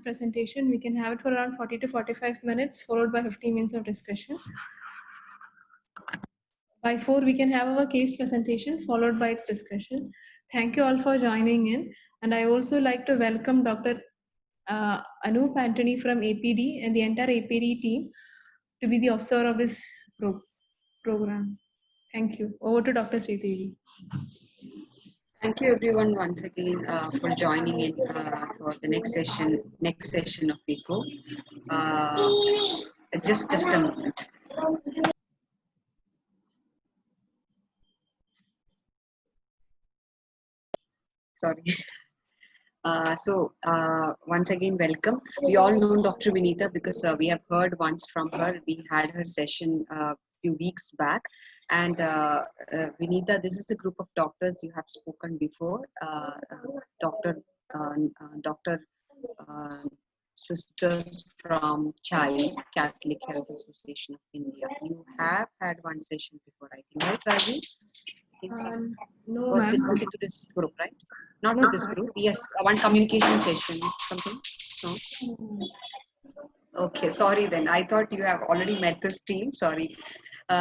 Presentation. We can have it for around 40 to 45 minutes, followed by 15 minutes of discussion. By 4, we can have our case presentation, followed by its discussion. Thank you all for joining in. And I also like to welcome Dr. Anup Antony from APD and the entire APD team to be the observer of this program. Thank you. Over to Dr. Sridevi. Thank you everyone once again for joining in for the next session of ECO. Just a moment. Sorry. Once again, welcome. We all know Dr. Vinita because we have heard once from her. We had her session a few weeks back. And Vinita, this is a group of doctors you have spoken before. Dr. Sisters from CHAI, Catholic Health Association of India. You have had one session before, I think, right, Raji? No, was it to this group, right? Not to this group. Yes, one communication session, something. No. Okay, sorry then. I thought you have already met this team. Sorry.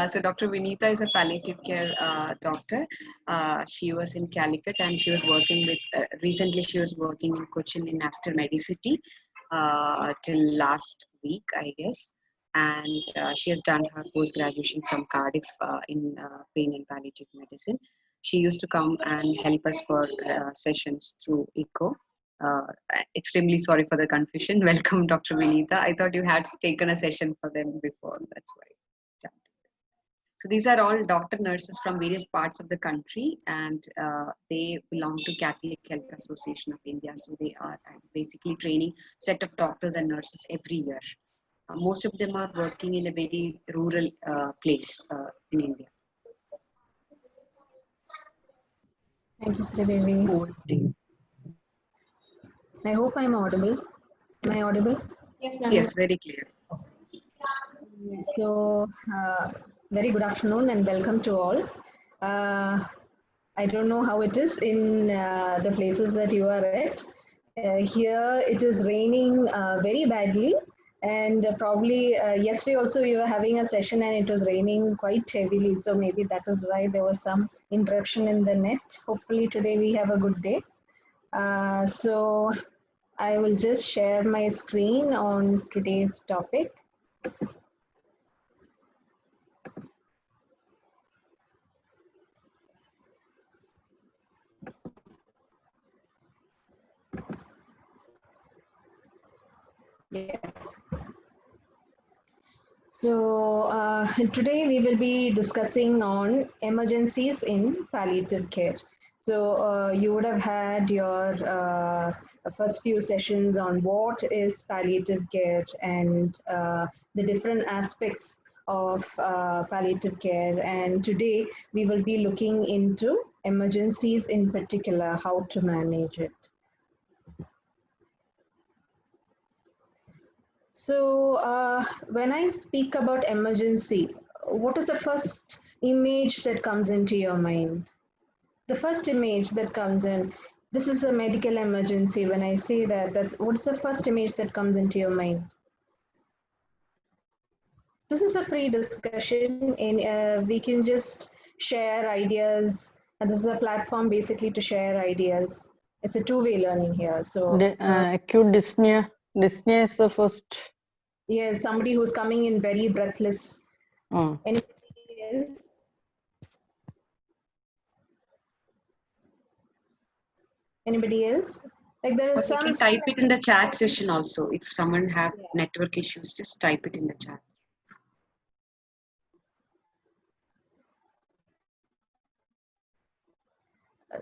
So Dr. Vinita is a palliative care doctor. She was in Calicut and she was working with. Recently, she was working in Cochin in Aster Medicity till last week, I guess. And she has done her post-graduation from Cardiff in pain and palliative medicine. She used to come and help us for sessions through ECO. Extremely sorry for the confusion. Welcome, Dr. Vinita. I thought you had taken a session for them before. That's why. Yeah. So these are all doctor nurses from various parts of the country, and they belong to Catholic Health Association of India. So they are basically training set of doctors and nurses every year. Most of them are working in a very rural place in India. Thank you, Sridevi. I hope I'm audible. Am I audible? Yes, ma'am. Yes, very clear. So, very good afternoon and welcome to all. I don't know how it is in the places that you are at. Here it is raining very badly, and probably yesterday also we were having a session and it was raining quite heavily. So maybe that is why there was some interruption in the net. Hopefully today we have a good day. So I will just share my screen on today's topic. Yeah. So today we will be discussing on emergencies in palliative care. So you would have had your first few sessions on what is palliative care and the different aspects of palliative care. And today we will be looking into emergencies in particular, how to manage it. So when I speak about emergency, what is the first image that comes into your mind? The first image that comes in, this is a medical emergency. When I say that, what's the first image that comes into your mind? This is a free discussion and we can just share ideas. And this is a platform basically to share ideas. It's a two-way learning here. So acute dyspnea. Dyspnea is the first. Yes, somebody who's coming in very breathless. Anybody else? Anybody else? Like there is You can type it in the chat session also. If someone have network issues, just type it in the chat.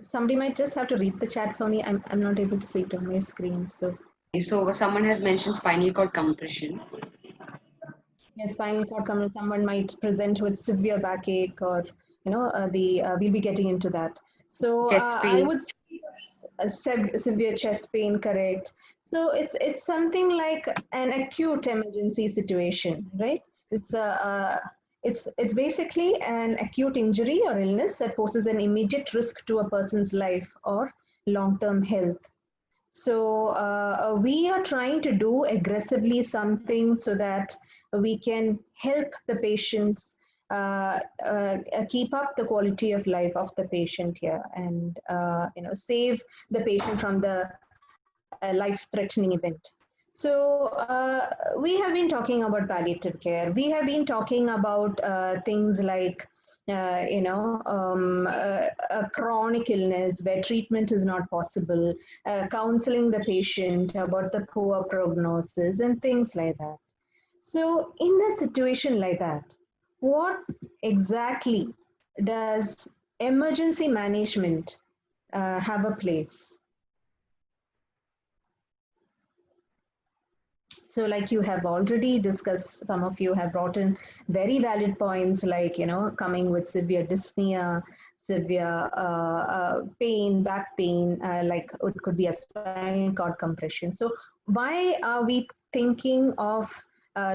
Somebody might just have to read the chat for me. I'm not able to see it on my screen. So someone has mentioned spinal cord compression. Yes, spinal cord compression. Someone might present with severe backache, or we'll be getting into that. So I would say severe chest pain, correct? So it's something like an acute emergency situation, right? It's basically an acute injury or illness that poses an immediate risk to a person's life or long-term health. So we are trying to do aggressively something so that we can help the patients keep up the quality of life of the patient here, and save the patient from the life-threatening event. So we have been talking about palliative care. We have been talking about things like a chronic illness where treatment is not possible, counseling the patient about the poor prognosis and things like that. So in a situation like that, what exactly does emergency management have a place? So like you have already discussed, some of you have brought in very valid points like, coming with severe dyspnea, severe pain, back pain, like it could be a spinal cord compression. So why are we thinking of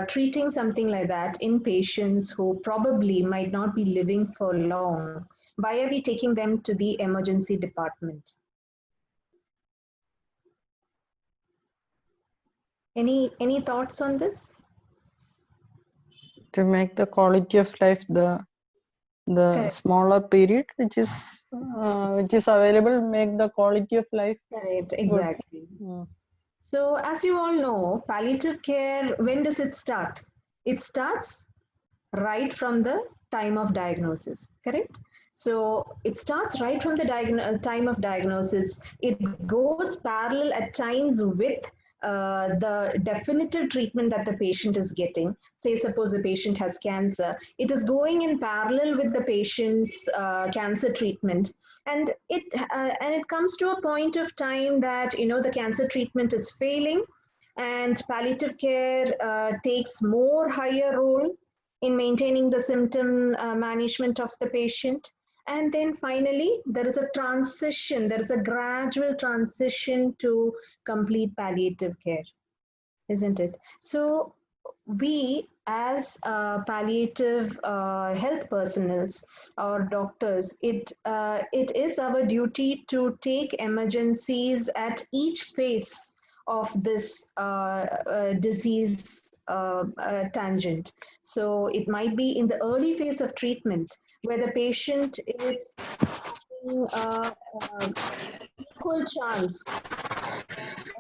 treating something like that in patients who probably might not be living for long? Why are we taking them to the emergency department? Any thoughts on this? To make the quality of life the Correct. smaller period which is available, make the quality of life Correct, good. exactly. So as you all know, palliative care, when does it start? It starts right from the time of diagnosis, correct? So it starts right from the time of diagnosis. It goes parallel at times with the definitive treatment that the patient is getting. Say, suppose the patient has cancer, it is going in parallel with the patient's cancer treatment, and it comes to a point of time that the cancer treatment is failing, and palliative care takes more higher role in maintaining the symptom management of the patient. And then finally, there is a transition, there is a gradual transition to complete palliative care, isn't it? So we as palliative health personnels or doctors, it is our duty to take emergencies at each phase of this disease tangent. So it might be in the early phase of treatment where the patient is having equal chance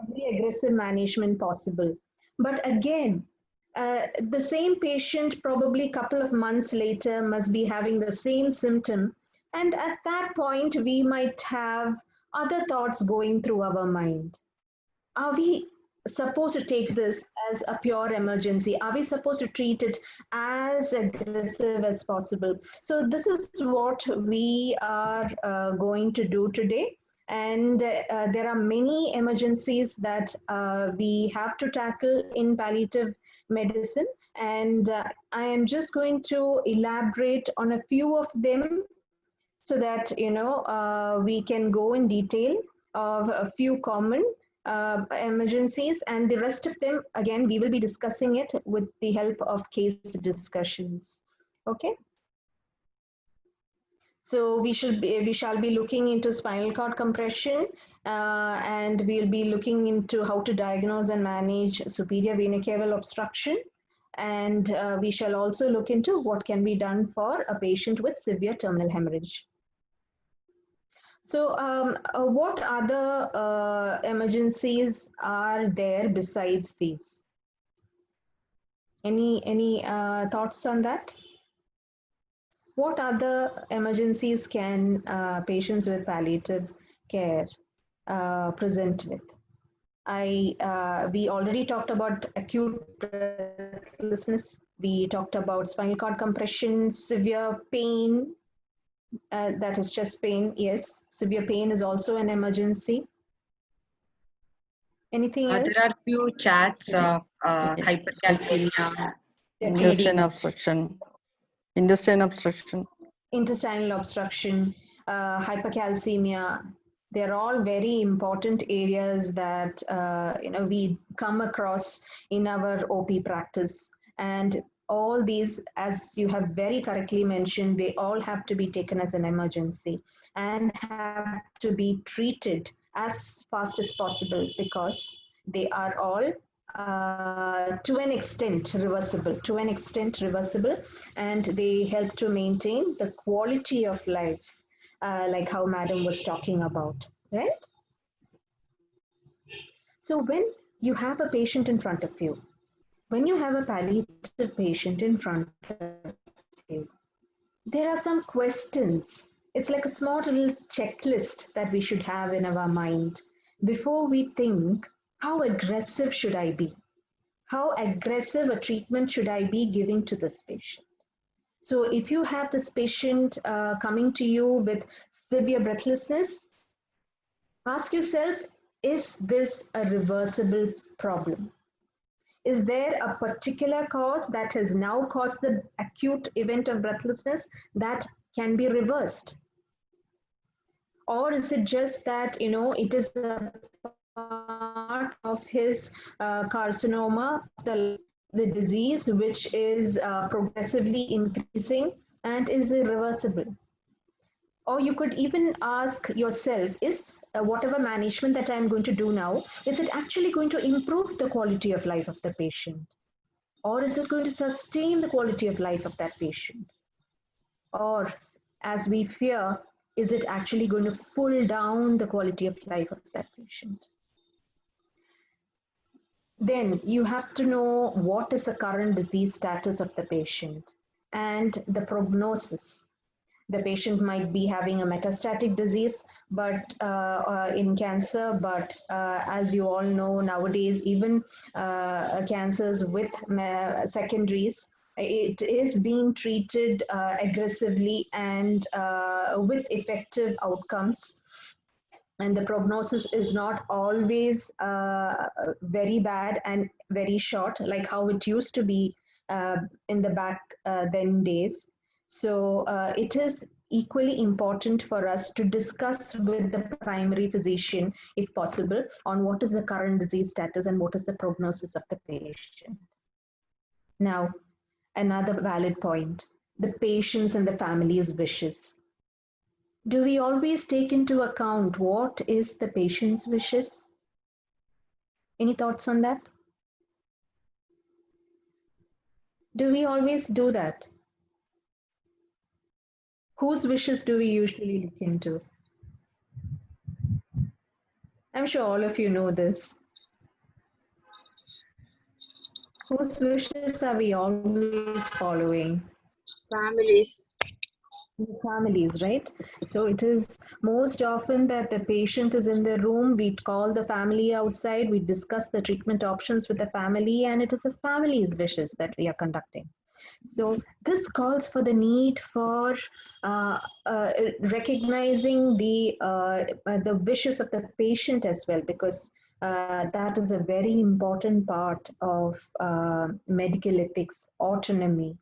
every aggressive management possible. But again, the same patient probably a couple of months later must be having the same symptom. And at that point, we might have other thoughts going through our mind. Are we supposed to take this as a pure emergency? Are we supposed to treat it as aggressive as possible? So this is what we are going to do today. And there are many emergencies that we have to tackle in palliative medicine. And I am just going to elaborate on a few of them so that we can go in detail of a few common emergencies, and the rest of them again we will be discussing it with the help of case discussions. Okay, so we shall be looking into spinal cord compression, and we'll be looking into how to diagnose and manage superior vena cava obstruction, and we shall also look into what can be done for a patient with severe terminal hemorrhage. So, what other emergencies are there besides these? Any thoughts on that? What other emergencies can patients with palliative care present with? We already talked about acute breathlessness. We talked about spinal cord compression, severe pain. That is chest pain. Yes, severe pain is also an emergency. Anything else? There are few chats, hypercalcemia, Intestine obstruction. Intestinal obstruction, hypercalcemia. They're all very important areas that we come across in our OP practice. And all these, as you have very correctly mentioned, they all have to be taken as an emergency and have to be treated as fast as possible because they are all to an extent reversible, and they help to maintain the quality of life, like how Madam was talking about, right? So when you have a patient in front of you, when you have a palliative patient in front of you, there are some questions. It's like a small little checklist that we should have in our mind before we think, how aggressive should I be? How aggressive a treatment should I be giving to this patient? So if you have this patient coming to you with severe breathlessness, ask yourself, is this a reversible problem? Is there a particular cause that has now caused the acute event of breathlessness that can be reversed? Or is it just that, it is a part of his carcinoma, the disease which is progressively increasing and is irreversible? Or you could even ask yourself, is whatever management that I'm going to do now, is it actually going to improve the quality of life of the patient? Or is it going to sustain the quality of life of that patient? Or, as we fear, is it actually going to pull down the quality of life of that patient? Then you have to know what is the current disease status of the patient and the prognosis. The patient might be having a metastatic disease, but in cancer. But as you all know, nowadays even cancers with secondaries, it is being treated aggressively and with effective outcomes. And the prognosis is not always very bad and very short, like how it used to be in the back then days. So it is equally important for us to discuss with the primary physician, if possible, on what is the current disease status and what is the prognosis of the patient. Now, another valid point, the patient's and the family's wishes. Do we always take into account what is the patient's wishes? Any thoughts on that? Do we always do that? Whose wishes do we usually look into? I'm sure all of you know this. Whose wishes are we always following? Families. The families, right? So it is most often that the patient is in the room, we call the family outside, we discuss the treatment options with the family, and it is the family's wishes that we are conducting. So this calls for the need for recognizing the wishes of the patient as well, because that is a very important part of medical ethics, autonomy.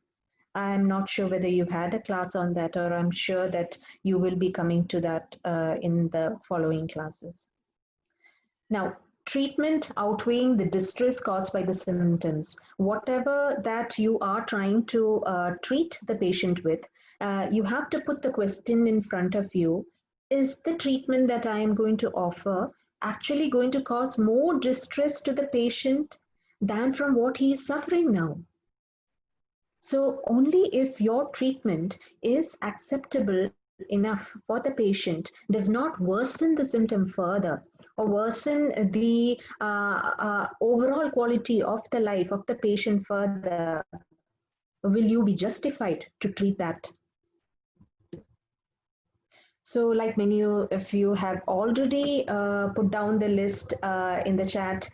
I'm not sure whether you've had a class on that, or I'm sure that you will be coming to that in the following classes. Now, treatment outweighing the distress caused by the symptoms. Whatever that you are trying to treat the patient with, you have to put the question in front of you, is the treatment that I am going to offer actually going to cause more distress to the patient than from what he is suffering now? So only if your treatment is acceptable enough for the patient, does not worsen the symptom further or worsen the overall quality of the life of the patient further, will you be justified to treat that? So like many of you have already put down the list in the chat,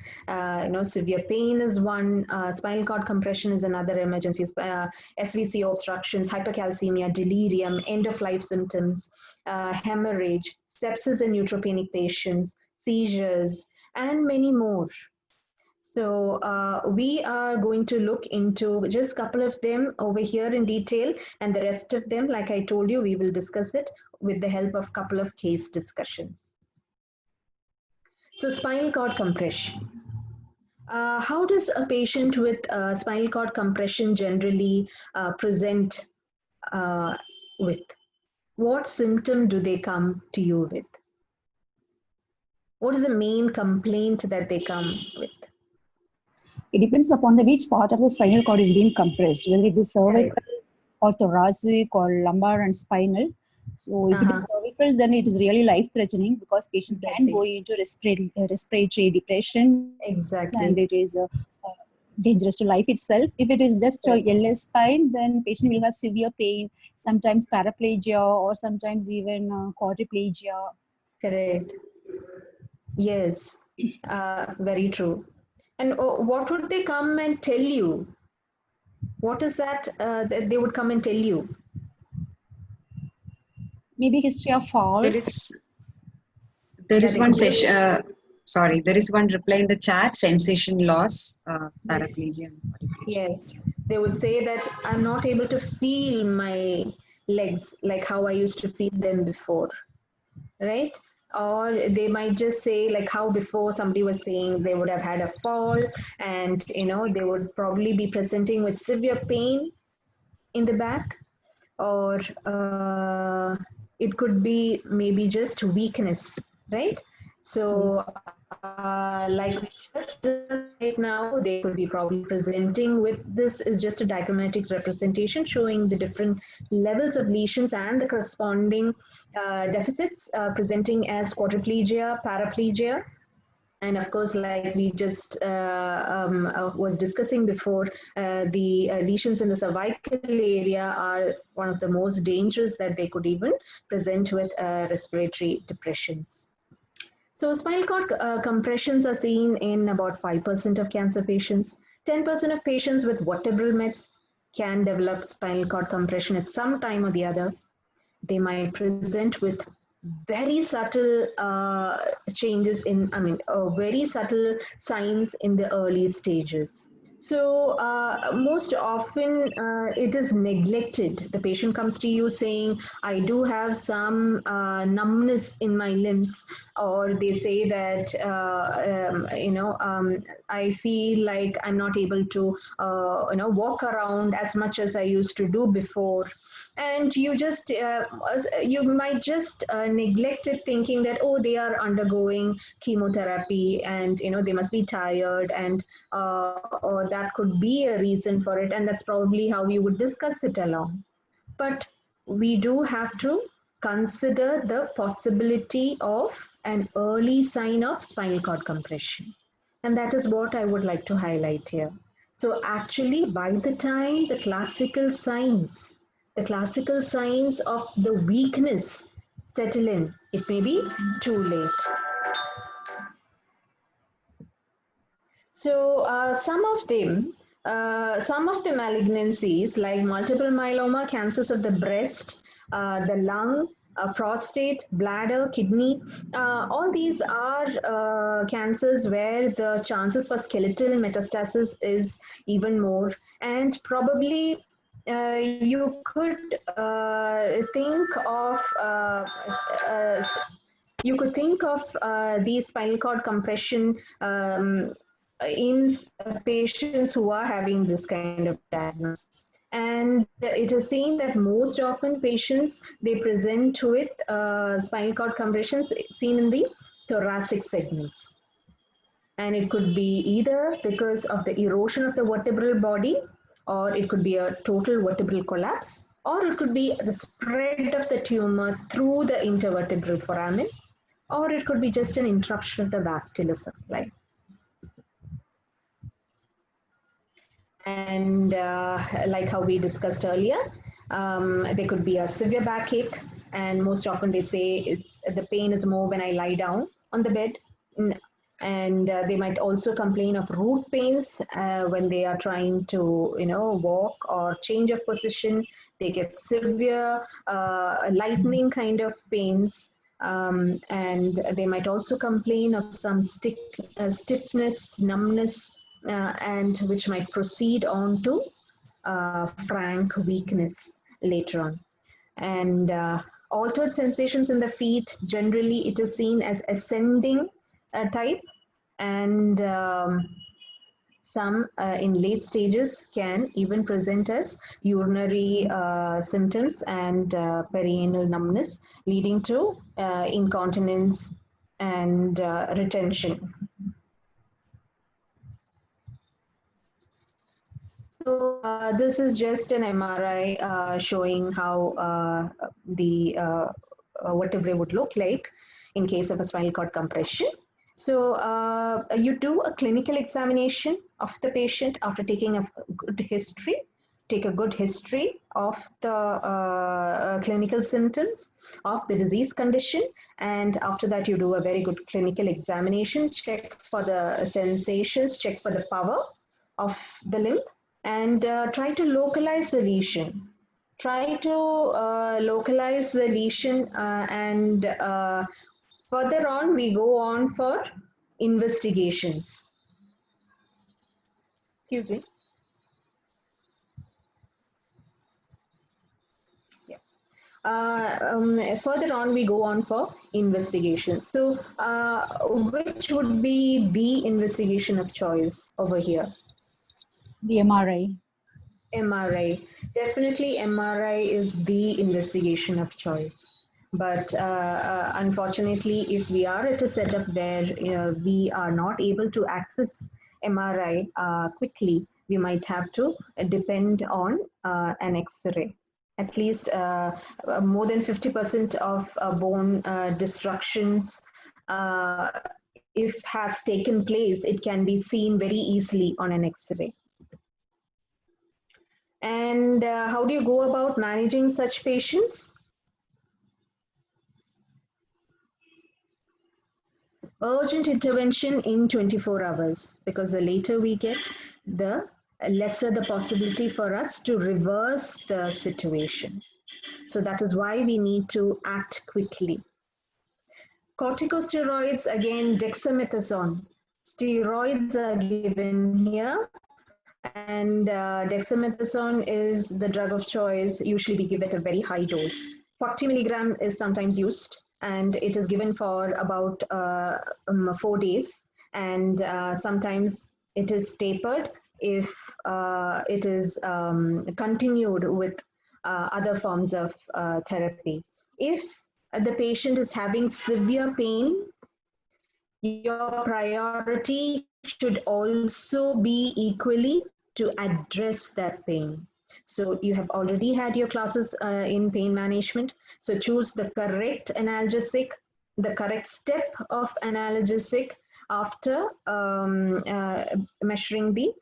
severe pain is one, spinal cord compression is another emergency, SVCO obstructions, hypercalcemia, delirium, end-of-life symptoms, hemorrhage, sepsis in neutropenic patients, seizures, and many more. So we are going to look into just a couple of them over here in detail, and the rest of them, like I told you, we will discuss it with the help of a couple of case discussions. So spinal cord compression. How does a patient with spinal cord compression generally present with? What symptom do they come to you with? What is the main complaint that they come with? It depends upon which part of the spinal cord is being compressed, whether it is cervical or thoracic or lumbar and spinal. So if it is cervical, then it is really life-threatening because patient can go into respiratory depression. Exactly. And it is dangerous to life itself. If it is just a LS spine, then patient will have severe pain, sometimes paraplegia or sometimes even quadriplegia. Correct. Yes, very true. And what would they come and tell you? What is that that they would come and tell you? Maybe history of fall. There is one session. Sorry, there is one reply in the chat: sensation loss, paraplegia. Yes, they would say that I'm not able to feel my legs like how I used to feel them before, right? Or they might just say like how before somebody was saying they would have had a fall and they would probably be presenting with severe pain in the back, or it could be maybe just weakness, right? So like right now they could be probably presenting with this is just a diagrammatic representation showing the different levels of lesions and the corresponding deficits presenting as quadriplegia, paraplegia, and of course, like we just was discussing before, the lesions in the cervical area are one of the most dangerous that they could even present with respiratory depressions. So spinal cord compressions are seen in about 5% of cancer patients. 10% of patients with vertebral mets can develop spinal cord compression at some time or the other. They might present with very subtle changes very subtle signs in the early stages. So most often it is neglected. The patient comes to you saying, I do have some numbness in my limbs, or they say that, I feel like I'm not able to, walk around as much as I used to do before. And you just, you might just neglect it thinking that, oh, they are undergoing chemotherapy and, they must be tired and or that could be a reason for it, and that's probably how you would discuss it along. But we do have to consider the possibility of an early sign of spinal cord compression, and that is what I would like to highlight here. So actually, by the time the classical signs of the weakness settle in, it may be too late. So some of the malignancies like multiple myeloma, cancers of the breast, the lung, prostate, bladder, kidney, all these are cancers where the chances for skeletal metastasis is even more. And probably you could think of these spinal cord compression in patients who are having this kind of diagnosis. And it is seen that most often patients, they present with spinal cord compressions seen in the thoracic segments. And it could be either because of the erosion of the vertebral body, or it could be a total vertebral collapse, or it could be the spread of the tumor through the intervertebral foramen, or it could be just an interruption of the vascular supply. And like how we discussed earlier, there could be a severe backache, and most often they say the pain is more when I lie down on the bed. And they might also complain of root pains when they are trying to, walk or change of position. They get severe lightning kind of pains. And they might also complain of some stiffness, numbness, and which might proceed on to frank weakness later on. And altered sensations in the feet, generally it is seen as ascending type, and some in late stages can even present as urinary symptoms and perianal numbness, leading to incontinence and retention. So this is just an MRI showing how the vertebrae would look like in case of a spinal cord compression. So you do a clinical examination of the patient after taking a good history. Take a good history of the clinical symptoms of the disease condition, and after that you do a very good clinical examination, check for the sensations, check for the power of the limb, and try to localize the lesion. Try to localize the lesion and further on we go on for investigations. Excuse me. Further on we go on for investigations. So which would be the investigation of choice over here? The MRI. MRI. Definitely MRI is the investigation of choice. But unfortunately, if we are at a setup where we are not able to access MRI quickly, we might have to depend on an X-ray. At least more than 50% of bone destructions, if has taken place, it can be seen very easily on an X-ray. And how do you go about managing such patients? Urgent intervention in 24 hours, because the later we get, the lesser the possibility for us to reverse the situation. So that is why we need to act quickly. Corticosteroids, again, dexamethasone. Steroids are given here, and dexamethasone is the drug of choice. Usually we give it a very high dose. 40 milligram is sometimes used, and it is given for about 4 days, and sometimes it is tapered if it is continued with other forms of therapy. If the patient is having severe pain, your priority should also be equally to address that pain. So you have already had your classes in pain management. So choose the correct analgesic, the correct step of analgesic after measuring the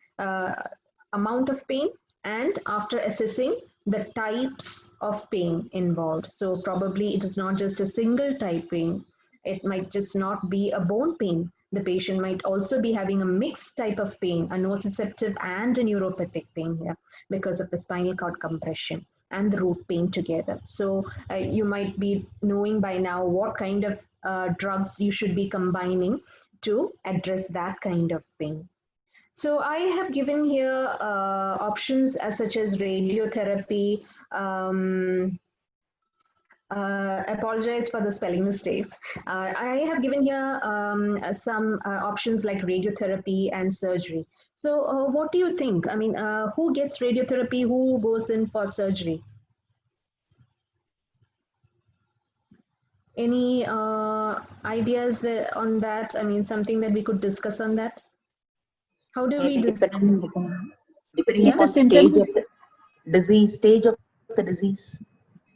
amount of pain and after assessing the types of pain involved. So probably it is not just a single type pain. It might just not be a bone pain. The patient might also be having a mixed type of pain, a nociceptive and a neuropathic pain here because of the spinal cord compression and the root pain together. So you might be knowing by now what kind of drugs you should be combining to address that kind of pain. So I have given here options such as radiotherapy. Apologize for the spelling mistakes. I have given here some options like radiotherapy and surgery. So what do you think? I mean, who gets radiotherapy? Who goes in for surgery? Any ideas on that? I mean, something that we could discuss on that? How do we decide? Depending Yeah? upon stage of the disease,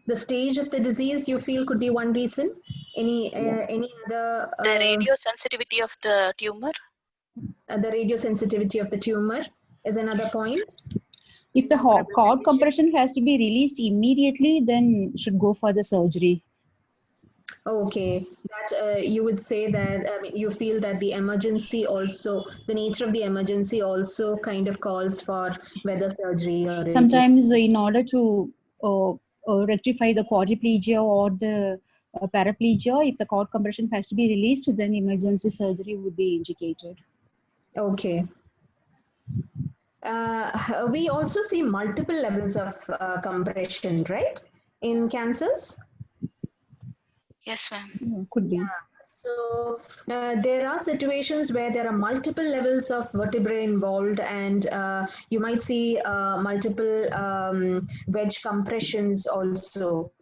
The stage of the disease you feel could be one reason. Any other? The radio sensitivity of the tumor. The radio sensitivity of the tumor is another point. If the cord compression has to be released immediately, then should go for the surgery. Okay, that you would say that you feel that the emergency also, the nature of the emergency also kind of calls for whether surgery or sometimes in order to rectify the quadriplegia or the paraplegia, if the cord compression has to be released, then emergency surgery would be indicated. Okay. We also see multiple levels of compression, right? In cancers? Yes, ma'am. Could be. Yeah. So there are situations where there are multiple levels of vertebrae involved, and you might see multiple wedge compressions also.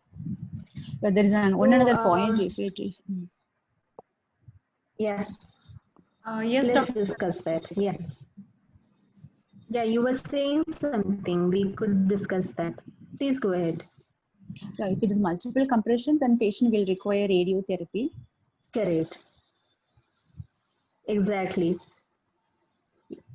But there is one another point. If it is, Yeah, Yes, let's doctor. discuss that. Yeah. Yeah, you were saying something. We could discuss that. Please go ahead. Yeah, if it is multiple compression, then patient will require radiotherapy. Correct. Exactly.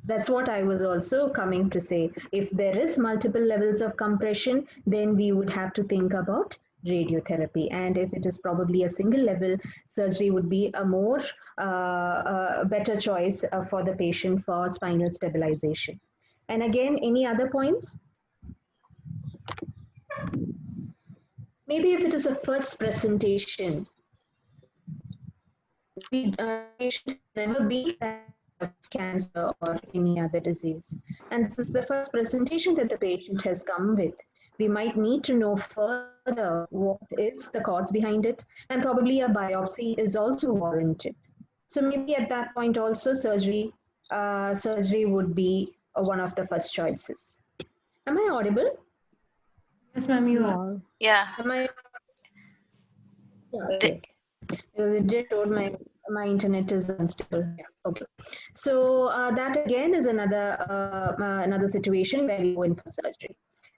That's what I was also coming to say. If there is multiple levels of compression, then we would have to think about radiotherapy. And if it is probably a single level, surgery would be a more better choice for the patient for spinal stabilization. And again, any other points? Maybe if it is a first presentation, patient never been of cancer or any other disease. And this is the first presentation that the patient has come with. We might need to know further what is the cause behind it, and probably a biopsy is also warranted. So maybe at that point also surgery would be one of the first choices. Am I audible? Yes, ma'am, you are. Yeah. Am I? Yeah, The, okay. Because it just told my internet is unstable. Yeah, okay. So that again is another situation where we go in for surgery.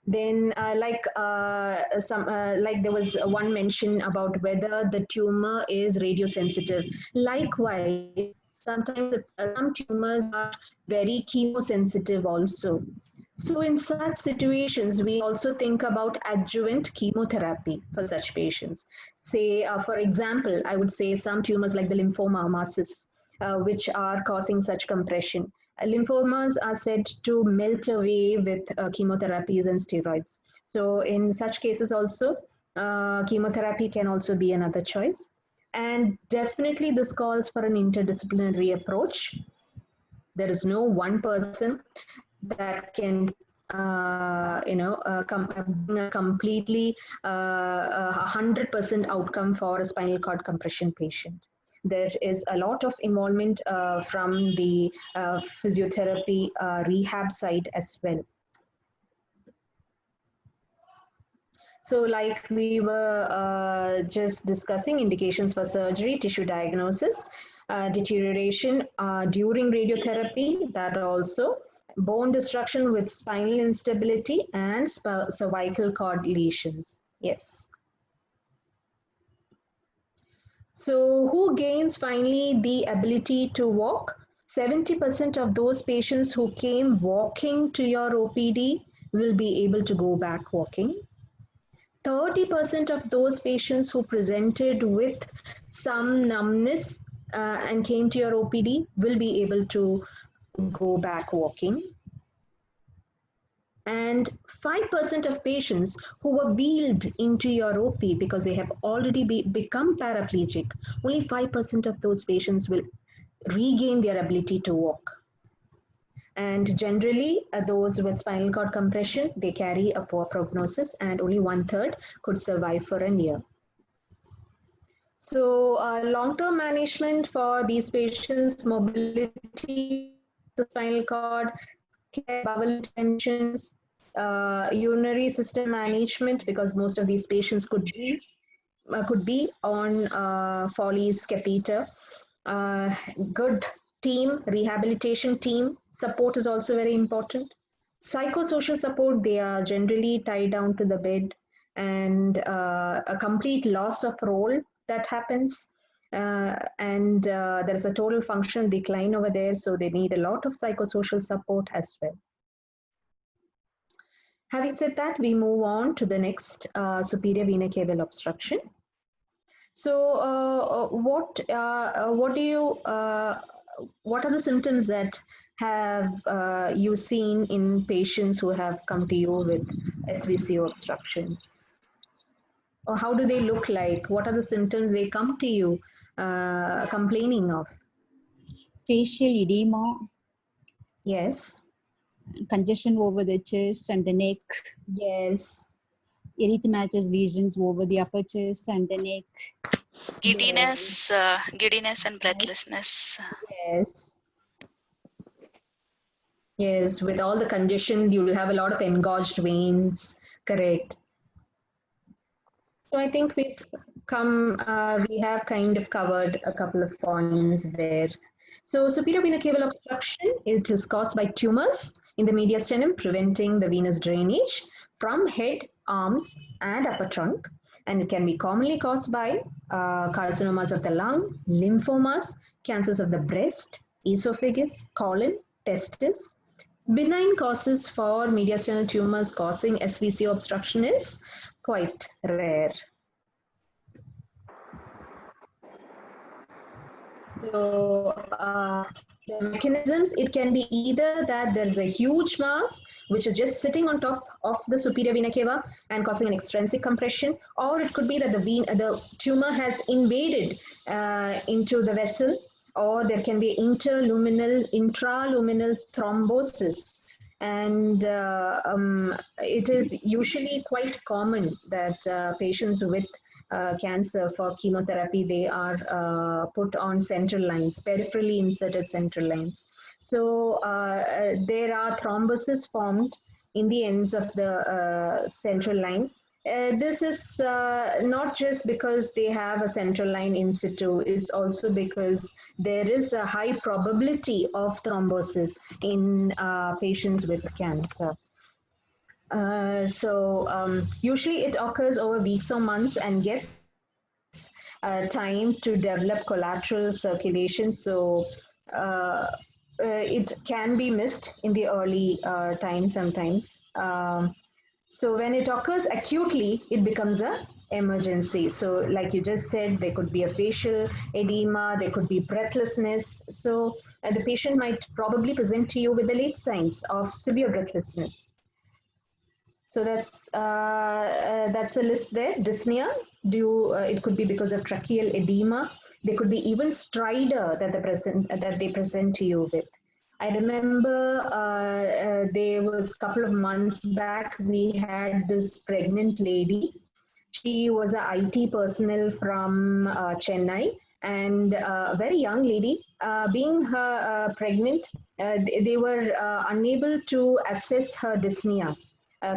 Then like there was one mention about whether the tumor is radiosensitive. Likewise, sometimes some tumors are very chemosensitive also. So in such situations, we also think about adjuvant chemotherapy for such patients. Say, for example, I would say some tumors like the lymphoma masses, which are causing such compression. Lymphomas are said to melt away with chemotherapies and steroids. So in such cases also, chemotherapy can also be another choice. And definitely this calls for an interdisciplinary approach. There is no one person that can bring a completely 100% outcome for a spinal cord compression patient. There is a lot of involvement from the physiotherapy rehab side as well. So like we were just discussing indications for surgery, tissue diagnosis, deterioration during radiotherapy, that also, bone destruction with spinal instability and cervical cord lesions. Yes. So who gains finally the ability to walk? 70% of those patients who came walking to your OPD will be able to go back walking. 30% of those patients who presented with some numbness and came to your OPD will be able to go back walking. And 5% of patients who were wheeled into your OP because they have already become paraplegic, only 5% of those patients will regain their ability to walk. And generally, those with spinal cord compression, they carry a poor prognosis, and only 1/3 could survive for a year. So long-term management for these patients, mobility, the spinal cord, care, bowel interventions, urinary system management, because most of these patients could be on Foley's catheter. Good team, rehabilitation team support is also very important. Psychosocial support, they are generally tied down to the bed, and a complete loss of role that happens. And there is a total functional decline over there, so they need a lot of psychosocial support as well. Having said that, we move on to the next superior vena cava obstruction. So, what are the symptoms that have you seen in patients who have come to you with SVCO obstructions? Or how do they look like? What are the symptoms they come to you complaining of? Facial edema. Yes. Congestion over the chest and the neck. Yes. Erythematous lesions over the upper chest and the neck. giddiness, giddiness and breathlessness. Yes. Yes, with all the congestion, you will have a lot of engorged veins. Correct. So I think we've we have kind of covered a couple of points there. So superior vena cava obstruction, it is caused by tumors in the mediastinum, preventing the venous drainage from head, arms, and upper trunk. And it can be commonly caused by carcinomas of the lung, lymphomas, cancers of the breast, esophagus, colon, testis. Benign causes for mediastinal tumors causing SVCO obstruction is quite rare. So the mechanisms, it can be either that there's a huge mass which is just sitting on top of the superior vena cava and causing an extrinsic compression, or it could be that the tumor has invaded into the vessel, or there can be intraluminal thrombosis. And it is usually quite common that patients with cancer for chemotherapy, they are put on central lines, peripherally inserted central lines. So there are thrombosis formed in the ends of the central line. This is not just because they have a central line in situ, it's also because there is a high probability of thrombosis in patients with cancer. Usually it occurs over weeks or months and gets time to develop collateral circulation. So it can be missed in the early time sometimes. So when it occurs acutely, it becomes an emergency. So like you just said, there could be a facial edema, there could be breathlessness. So the patient might probably present to you with the late signs of severe breathlessness. So that's a list there. Dyspnea, it could be because of tracheal edema. There could be even stridor that they present to you with. I remember there was a couple of months back, we had this pregnant lady. She was an IT personnel from Chennai, and a very young lady. Being her pregnant, they were unable to assess her dyspnea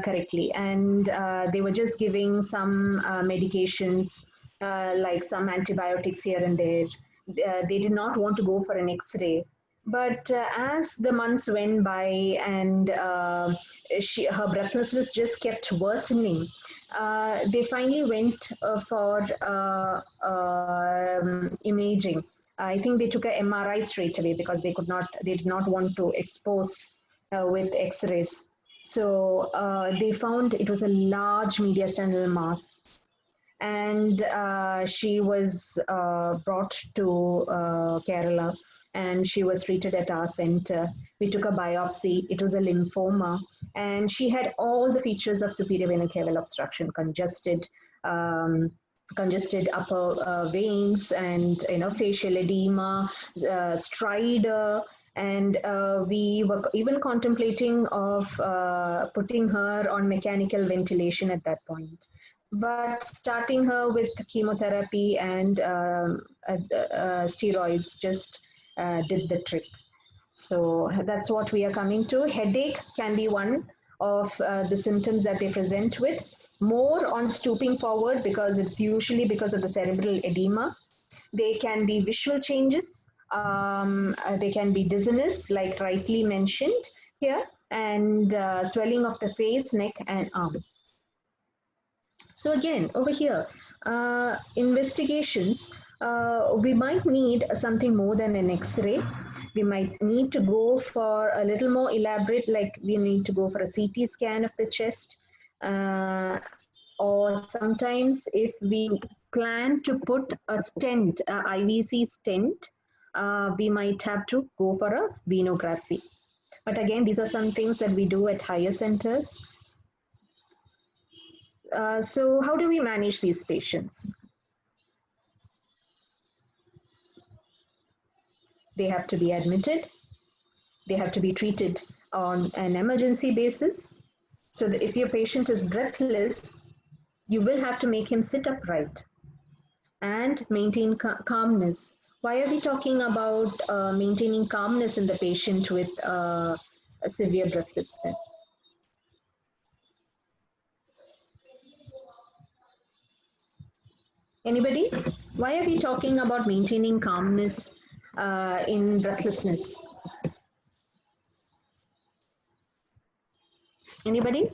correctly, and they were just giving some medications like some antibiotics here and there. They did not want to go for an X-ray. But as the months went by and her breathlessness just kept worsening, they finally went for imaging. I think they took an MRI straight away because they did not want to expose with X-rays. So they found it was a large mediastinal mass, and she was brought to Kerala, and she was treated at our center. We took a biopsy. It was a lymphoma, and she had all the features of superior vena cava obstruction: congested upper veins, and facial edema, stridor. And we were even contemplating of putting her on mechanical ventilation at that point. But starting her with chemotherapy and steroids just did the trick. So that's what we are coming to. Headache can be one of the symptoms that they present with. More on stooping forward, because it's usually because of the cerebral edema. They can be visual changes. They can be dizziness, like rightly mentioned here, and swelling of the face, neck, and arms. So again, over here, investigations, we might need something more than an X-ray. We might need to go for a little more elaborate, like we need to go for a CT scan of the chest. Or sometimes if we plan to put a stent, a IVC stent, we might have to go for a venography. But again, these are some things that we do at higher centers. So how do we manage these patients? They have to be admitted. They have to be treated on an emergency basis. So that if your patient is breathless, you will have to make him sit upright and maintain calmness. Why are we talking about maintaining calmness in the patient with a severe breathlessness? Anybody? Why are we talking about maintaining calmness in breathlessness? Anybody?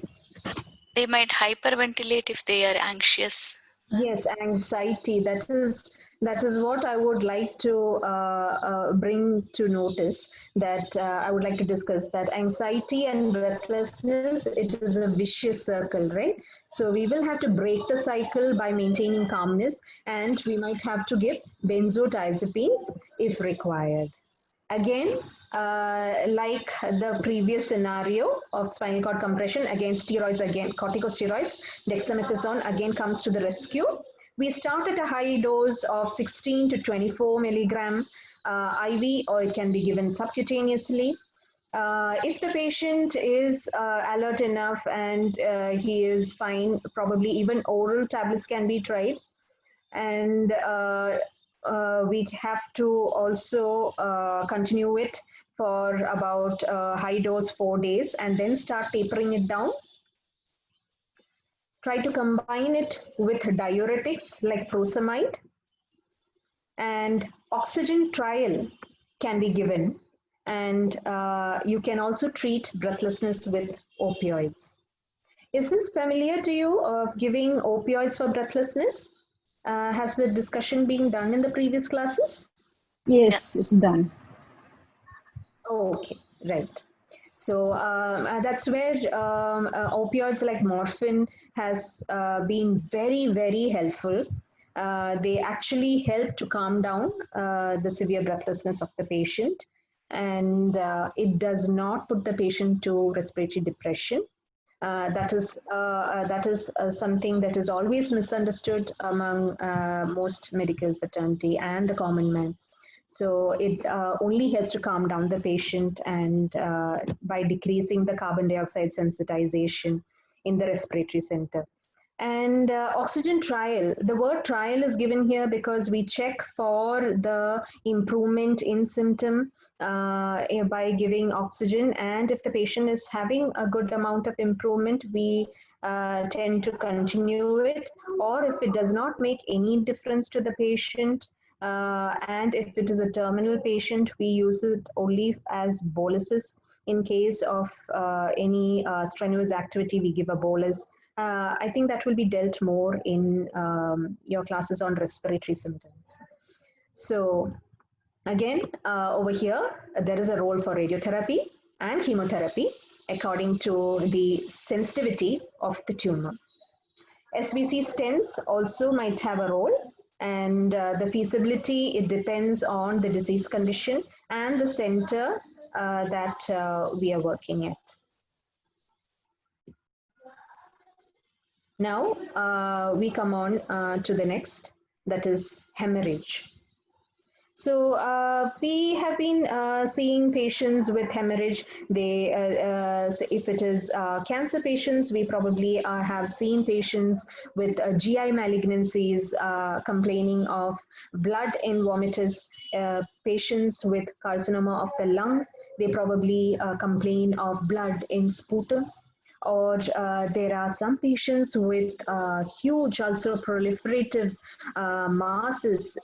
They might hyperventilate if they are anxious. Yes, anxiety. That is what I would like to bring to notice. That I would like to discuss that anxiety and breathlessness. It is a vicious circle, right? So we will have to break the cycle by maintaining calmness, and we might have to give benzodiazepines if required. Again, like the previous scenario of spinal cord compression, again steroids, again corticosteroids, dexamethasone again comes to the rescue. We start at a high dose of 16 to 24 milligram IV, or it can be given subcutaneously. If the patient is alert enough and he is fine, probably even oral tablets can be tried. And we have to also continue it for about high dose 4 days and then start tapering it down. Try to combine it with diuretics like furosemide, and oxygen trial can be given, and you can also treat breathlessness with opioids. Is this familiar to you of giving opioids for breathlessness? Has the discussion been done in the previous classes? Yes, it's done. Okay, right. So that's where opioids like morphine has been very, very helpful. They actually help to calm down the severe breathlessness of the patient, and it does not put the patient to respiratory depression. That is something that is always misunderstood among most medical fraternity and the common man. So it only helps to calm down the patient, and by decreasing the carbon dioxide sensitization in the respiratory center. And oxygen trial, the word trial is given here because we check for the improvement in symptom by giving oxygen. And if the patient is having a good amount of improvement, we tend to continue it. Or if it does not make any difference to the patient, and if it is a terminal patient, we use it only as boluses. In case of any strenuous activity, we give a bolus. I think that will be dealt more in your classes on respiratory symptoms. So again, over here, there is a role for radiotherapy and chemotherapy according to the sensitivity of the tumor. SVC stents also might have a role, and the feasibility, it depends on the disease condition and the center that we are working at. Now we come on to the next, that is hemorrhage. So we have been seeing patients with hemorrhage. They, if it is cancer patients, we probably have seen patients with GI malignancies complaining of blood in vomitus. Patients with carcinoma of the lung, they probably complain of blood in sputum. Or there are some patients with huge, also proliferative masses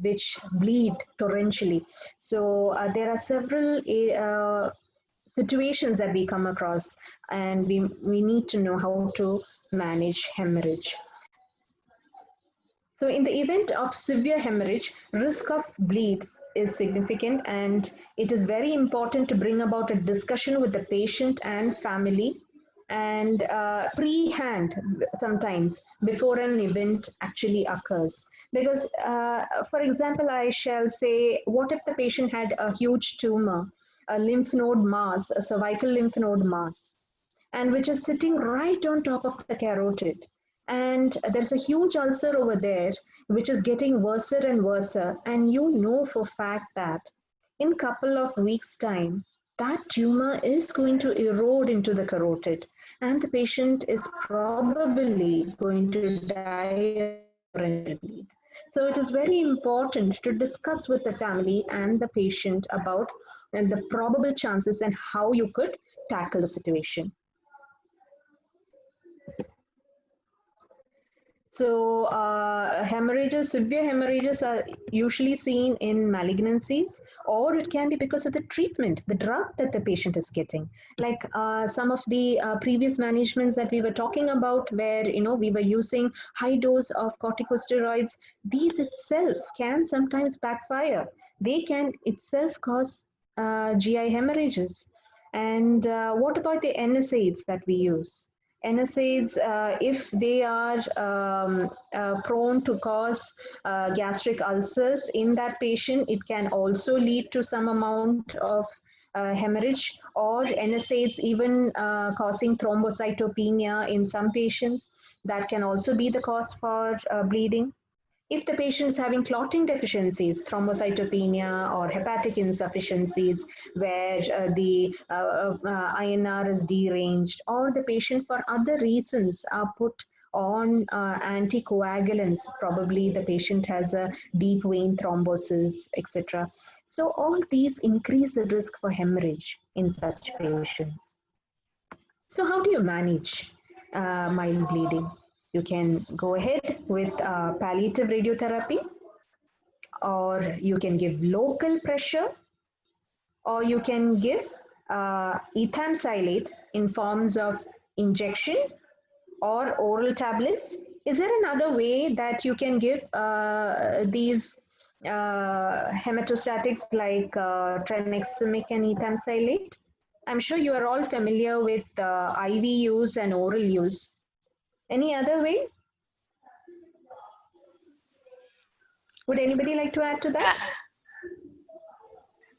which bleed torrentially. So there are several situations that we come across, and we need to know how to manage hemorrhage. So in the event of severe hemorrhage, risk of bleeds is significant, and it is very important to bring about a discussion with the patient and family, and pre-hand sometimes before an event actually occurs. Because, for example, I shall say, what if the patient had a huge tumor, a lymph node mass, a cervical lymph node mass, and which is sitting right on top of the carotid? And there's a huge ulcer over there, which is getting worse and worse. And you know for fact that in a couple of weeks' time, that tumor is going to erode into the carotid, and the patient is probably going to die. So it is very important to discuss with the family and the patient about the probable chances and how you could tackle the situation. So hemorrhages, severe hemorrhages are usually seen in malignancies, or it can be because of the treatment, the drug that the patient is getting. Like some of the previous managements that we were talking about, where we were using high dose of corticosteroids, these itself can sometimes backfire. They can itself cause GI hemorrhages. And what about the NSAIDs that we use? NSAIDs, if they are prone to cause gastric ulcers in that patient, it can also lead to some amount of hemorrhage, or NSAIDs even causing thrombocytopenia in some patients. That can also be the cause for bleeding. If the patient is having clotting deficiencies, thrombocytopenia or hepatic insufficiencies, where the INR is deranged, or the patient for other reasons are put on anticoagulants, probably the patient has a deep vein thrombosis, etc. So all these increase the risk for hemorrhage in such patients. So how do you manage mild bleeding? You can go ahead with palliative radiotherapy, or you can give local pressure, or you can give ethamsilate in forms of injection or oral tablets. Is there another way that you can give these hematostatics like tranexamic and ethamsilate? I'm sure you are all familiar with IV use and oral use. Any other way? Would anybody like to add to that?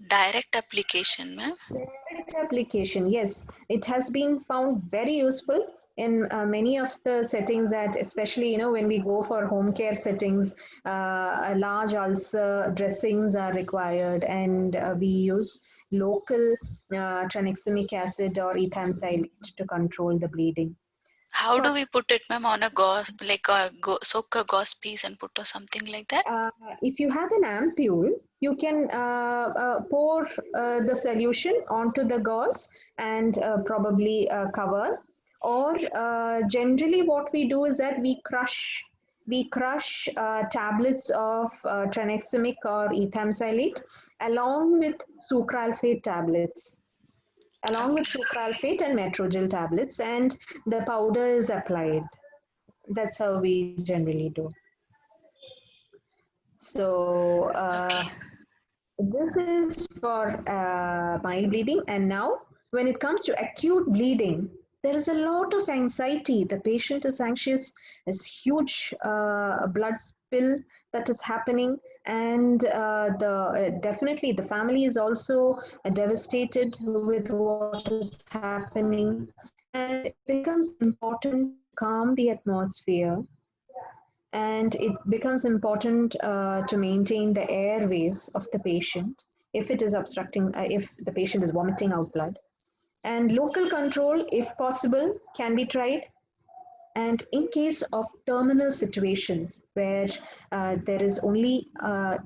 Direct application, ma'am. Direct application, yes. It has been found very useful in many of the settings, that especially when we go for home care settings, a large ulcer dressings are required, and we use local tranexamic acid or ethamsilate to control the bleeding. How do we put it, ma'am, on a gauze, like soak a gauze piece and put or something like that? If you have an ampule, you can pour the solution onto the gauze and probably cover. Or generally what we do is that we crush tablets of tranexamic or ethamsilate along with sucralfate tablets. Along with sucralfate and metrogyl tablets, and the powder is applied. That's how we generally do. So this is for mild bleeding. And now when it comes to acute bleeding, there is a lot of anxiety. The patient is anxious. There's huge blood spill that is happening, and definitely the family is also devastated with what is happening, and it becomes important to calm the atmosphere, and it becomes important to maintain the airways of the patient if it is obstructing, if the patient is vomiting out blood. And local control, if possible, can be tried. And in case of terminal situations where there is only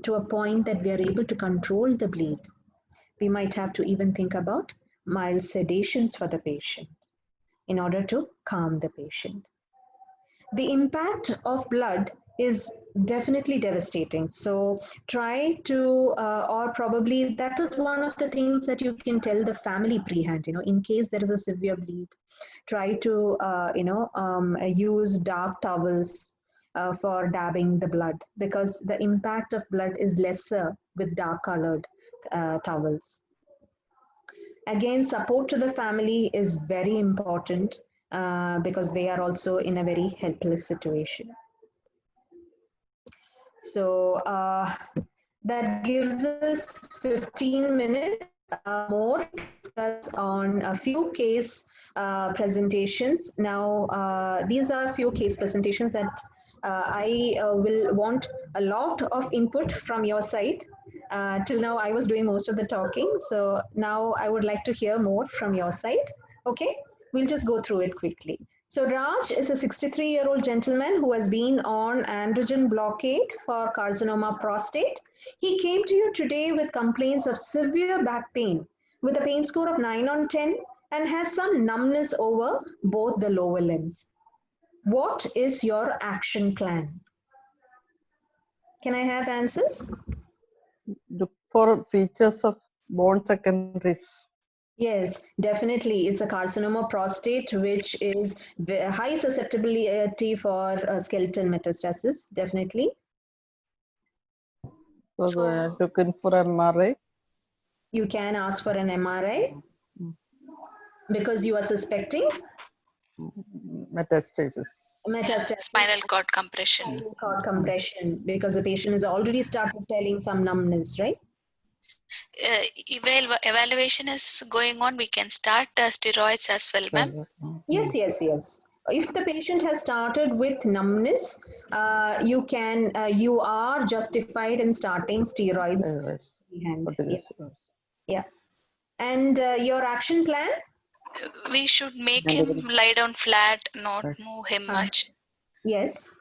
to a point that we are able to control the bleed, we might have to even think about mild sedations for the patient in order to calm the patient. The impact of blood is definitely devastating. So try to, or probably that is one of the things that you can tell the family prehand, in case there is a severe bleed, try to, use dark towels for dabbing the blood, because the impact of blood is lesser with dark colored towels. Again, support to the family is very important because they are also in a very helpless situation. So that gives us 15 minutes more to discuss on a few case presentations. Now, these are a few case presentations that I will want a lot of input from your side. Till now, I was doing most of the talking. So now I would like to hear more from your side. Okay, we'll just go through it quickly. So Raj is a 63-year-old gentleman who has been on androgen blockade for carcinoma prostate. He came to you today with complaints of severe back pain with a pain score of 9 on 10 and has some numbness over both the lower limbs. What is your action plan? Can I have answers? Look for features of bone secondaries. Yes, definitely. It's a carcinoma prostate, which is high susceptibility for skeletal metastasis. Definitely. So So looking for MRI. You can ask for an MRI because you are suspecting Metastasis. metastasis, spinal cord compression. spinal cord compression, because the patient has already started telling some numbness, right? Evaluation is going on. We can start steroids as well, ma'am. Yes, yes, yes. If the patient has started with numbness, you are justified in starting steroids. Yes. beforehand. What is Yeah, this? yeah. And your action plan? We should make him lie down flat, not move him much. Yes.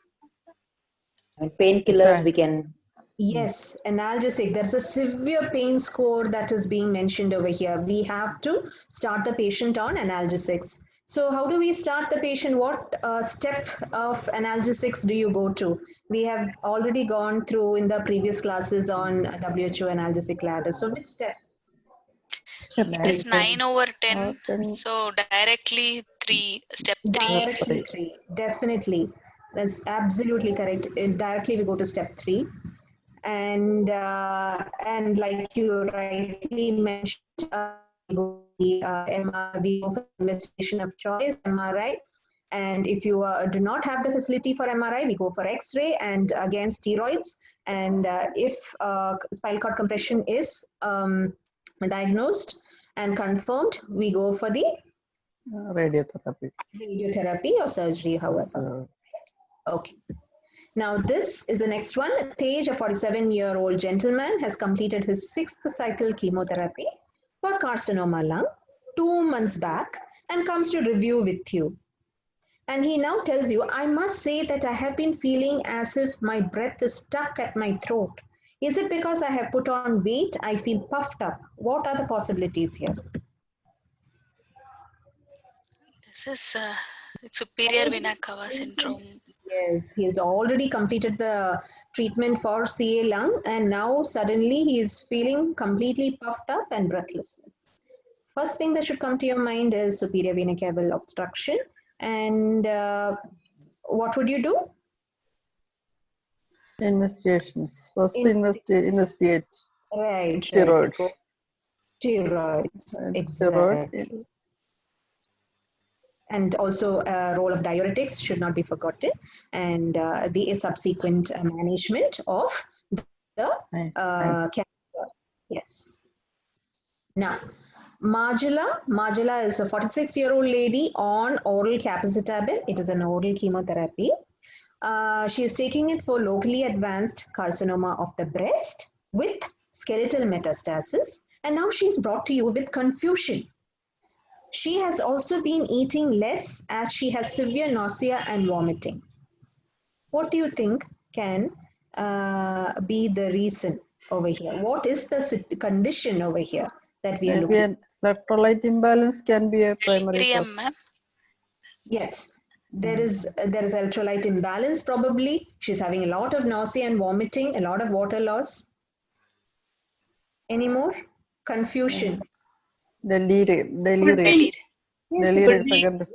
And painkillers we can. Yes, analgesic. There's a severe pain score that is being mentioned over here. We have to start the patient on analgesics. So, how do we start the patient? What step of analgesics do you go to? We have already gone through in the previous classes on WHO analgesic ladder. So, which step? It is 9/10. 10. So directly step 3. Directly three, definitely. That's absolutely correct. Directly we go to step 3, and like you rightly mentioned, we go for investigation of choice, MRI. And if you do not have the facility for MRI, we go for X-ray and again steroids. And if spinal cord compression is diagnosed and confirmed, we go for the Radiotherapy. radiotherapy or surgery, however. Okay. Now, this is the next one. Tej, a 47-year-old gentleman, has completed his 6th cycle chemotherapy for carcinoma lung 2 months back and comes to review with you. And he now tells you, I must say that I have been feeling as if my breath is stuck at my throat. Is it because I have put on weight? I feel puffed up. What are the possibilities here? This is superior vena cava syndrome. Yes, he has already completed the treatment for CA lung, and now suddenly he is feeling completely puffed up and breathlessness. First thing that should come to your mind is superior vena cava obstruction. And what would you do? Investigations. First investigate Right. steroids. Right. Steroids. Steroid. Exactly. And also role of diuretics should not be forgotten, and the subsequent management of the cancer. Yes. Now, Marjala is a 46-year-old lady on oral capecitabine. It is an oral chemotherapy. She is taking it for locally advanced carcinoma of the breast with skeletal metastasis, and now she's brought to you with confusion. She has also been eating less as she has severe nausea and vomiting. What do you think can be the reason over here? What is the condition over here that we are Maybe looking? an electrolyte imbalance can be a primary Delirium, cause. ma'am. Yes, there is electrolyte imbalance probably. She's having a lot of nausea and vomiting, a lot of water loss. Any more? Confusion. Delirium. Delirium. Yes, Delirium Could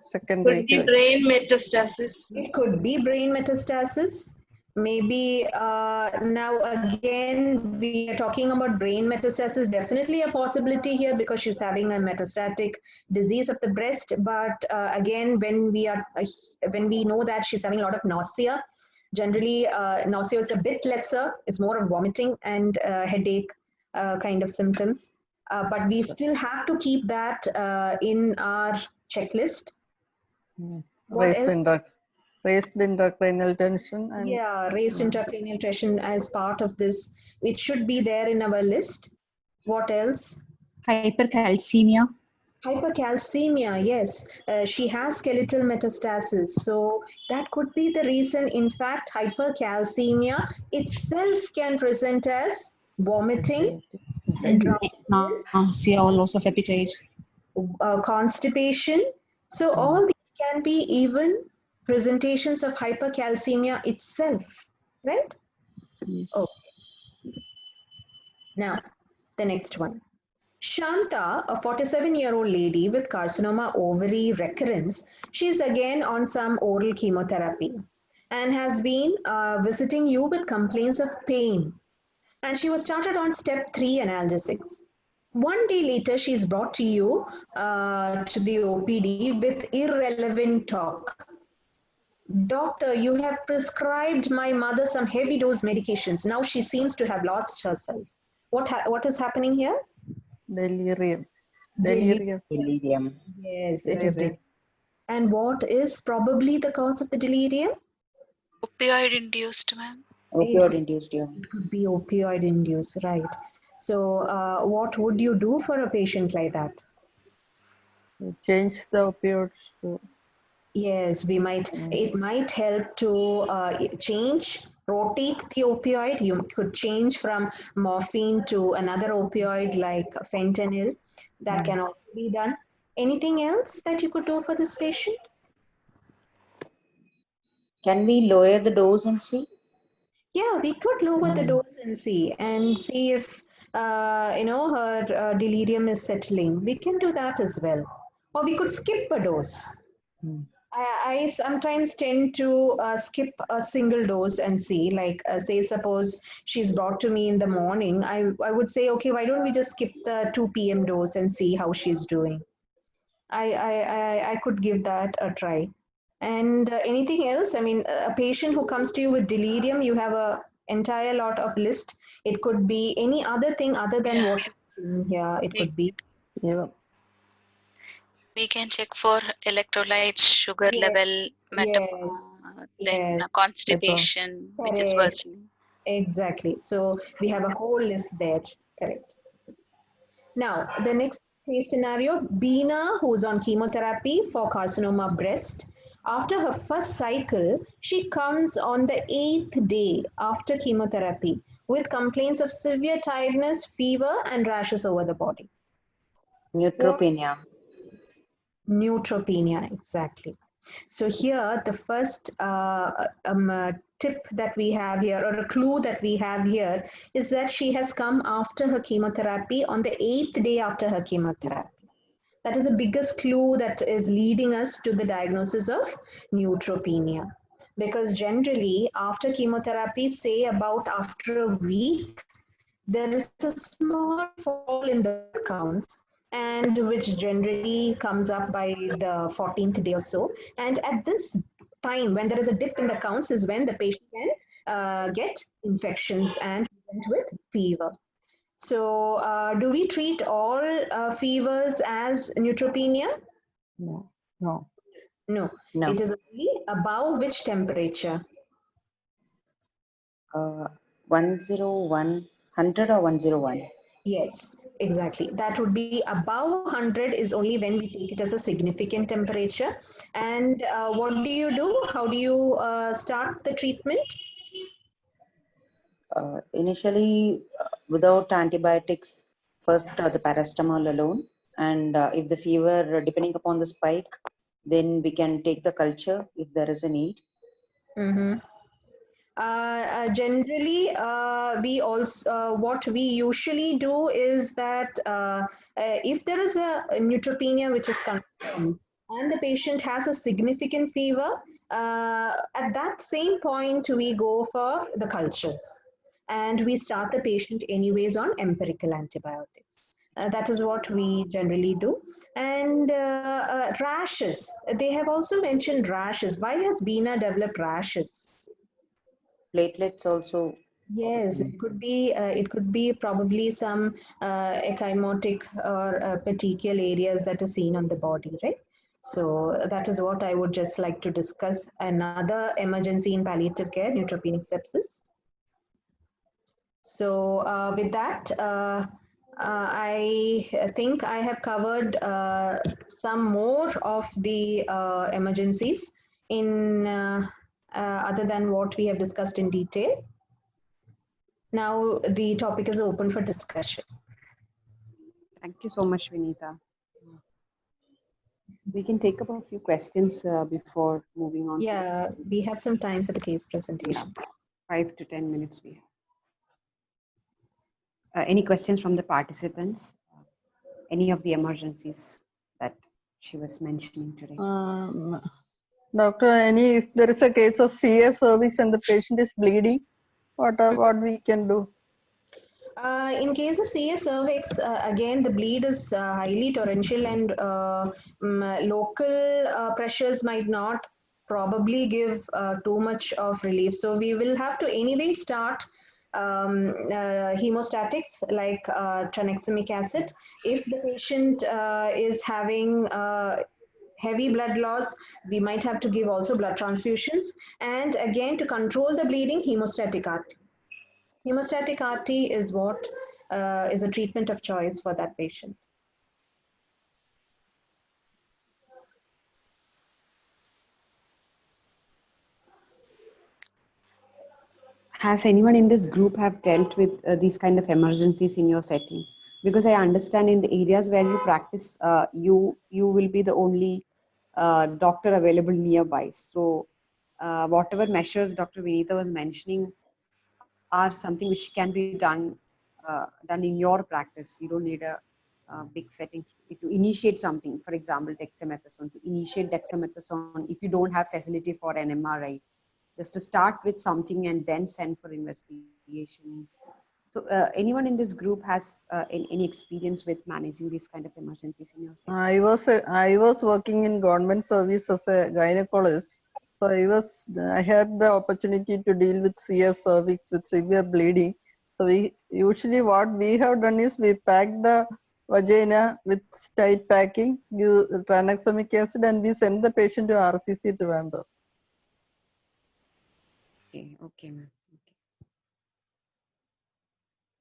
secondary. be brain metastasis. it could be brain metastasis. Maybe now again we are talking about brain metastasis. Definitely a possibility here because she's having a metastatic disease of the breast. But again, when we know that she's having a lot of nausea, generally nausea is a bit lesser. It's more of vomiting and headache kind of symptoms. But we still have to keep that in our checklist. What else? Raised intracranial tension and Yeah, raised intracranial tension as part of this. It should be there in our list. What else? Hypercalcemia. Hypercalcemia, yes. She has skeletal metastasis. So that could be the reason. In fact, hypercalcemia itself can present as vomiting, drowsiness, Nausea or loss of appetite. constipation. So all these can be even presentations of hypercalcemia itself, right? Yes. Oh, now the next one. Shanta, a 47-year-old lady with carcinoma ovary recurrence, she's again on some oral chemotherapy and has been visiting you with complaints of pain. And she was started on step 3 analgesics. One day later, she's brought to you to the OPD with irrelevant talk. Doctor, you have prescribed my mother some heavy dose medications. Now she seems to have lost herself. What is happening here? Delirium. Delirium. Delirium. Yes, it is Delirium. And what is probably the cause of the delirium? Opioid induced, ma'am. Opioid induced. Yeah. It could be opioid induced, right? So, what would you do for a patient like that? Change the opioids to Yes, it might help to rotate the opioid. You could change from morphine to another opioid like fentanyl. That can also be done. Anything else that you could do for this patient? Can we lower the dose and see? Yeah, we could lower the dose and see if her delirium is settling. We can do that as well, or we could skip a dose. I sometimes tend to skip a single dose and see, like, say, suppose she's brought to me in the morning. I would say, okay, why don't we just skip the 2 p.m. dose and see how she's doing? I could give that a try. And anything else? I mean, a patient who comes to you with delirium, you have a entire lot of list. It could be any other thing other than what you're doing here. It could be. yeah. We can check for electrolytes, sugar Yes, level, then yes, constipation, which is correct. worsening. Exactly. So we have a whole list there. Correct. Now, the next case scenario, Beena, who's on chemotherapy for carcinoma breast. After her first cycle, she comes on the 8th day after chemotherapy with complaints of severe tiredness, fever, and rashes over the body. Neutropenia. Neutropenia, exactly. So here, the first tip that we have here, or a clue that we have here, is that she has come after her chemotherapy on the 8th day after her chemotherapy. That is the biggest clue that is leading us to the diagnosis of neutropenia. Because generally, after chemotherapy, say about after a week, there is a small fall in the counts, and which generally comes up by the 14th day or so. And at this time, when there is a dip in the counts, is when the patient can get infections and present with fever. So, do we treat all fevers as neutropenia? No. No. No. No. It is only above which temperature? 101, 100 or 101? Yes, exactly. That would be above 100 is only when we take it as a significant temperature. And what do you do? How do you start the treatment? Initially, without antibiotics, first the paracetamol alone. And if the fever, depending upon the spike, then we can take the culture if there is a need. Mm-hmm. Generally, we also what we usually do is that if there is a neutropenia which is confirmed and the patient has a significant fever, at that same point we go for the cultures and we start the patient anyways on empirical antibiotics. That is what we generally do. And rashes, they have also mentioned rashes. Why has Beena developed rashes? Platelets also. Yes, it could be probably some ecchymotic or petechial areas that are seen on the body, right? So that is what I would just like to discuss. Another emergency in palliative care, neutropenic sepsis. So with that, I think I have covered some more of the emergencies in other than what we have discussed in detail. Now the topic is open for discussion. Thank you so much, Vinita. We can take up a few questions before moving on. Yeah, we have some time for the case presentation. 5 to 10 minutes we have. Any questions from the participants? Any of the emergencies that she was mentioning today? Doctor, if there is a case of CA cervix and the patient is bleeding, what we can do? In case of CS cervix, again, the bleed is highly torrential and local pressures might not probably give too much of relief. So we will have to anyway start hemostatics like tranexamic acid. If the patient is having heavy blood loss, we might have to give also blood transfusions. And again, to control the bleeding, hemostatic RT. Hemostatic RT is what is a treatment of choice for that patient. Has anyone in this group have dealt with these kind of emergencies in your setting? Because I understand in the areas where you practice, you will be the only doctor available nearby. So whatever measures Dr. Vinita was mentioning are something which can be done in your practice. You don't need a big setting to initiate something. For example, dexamethasone. To initiate dexamethasone, if you don't have facility for an MRI, just to start with something and then send for investigations. So anyone in this group has any experience with managing these kind of emergencies in your setting? I was working in government service as a gynecologist. So I had the opportunity to deal with CS cervix with severe bleeding. So what we have done is we pack the vagina with tight packing, give tranexamic acid, and we send the patient to RCC Trivandrum. Okay, ma'am.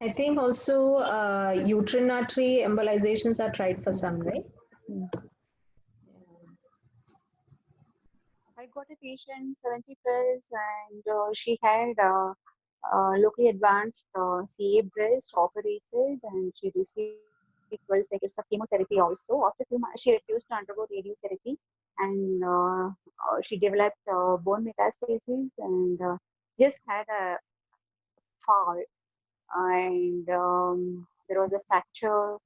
I think also uterine artery embolizations are tried for some, right? I got a patient 70 plus and she had locally advanced CA breast operated and she received 12 cycles of chemotherapy also. After 2 months, she refused to undergo radiotherapy and she developed bone metastasis and just had a fall and there was a fracture,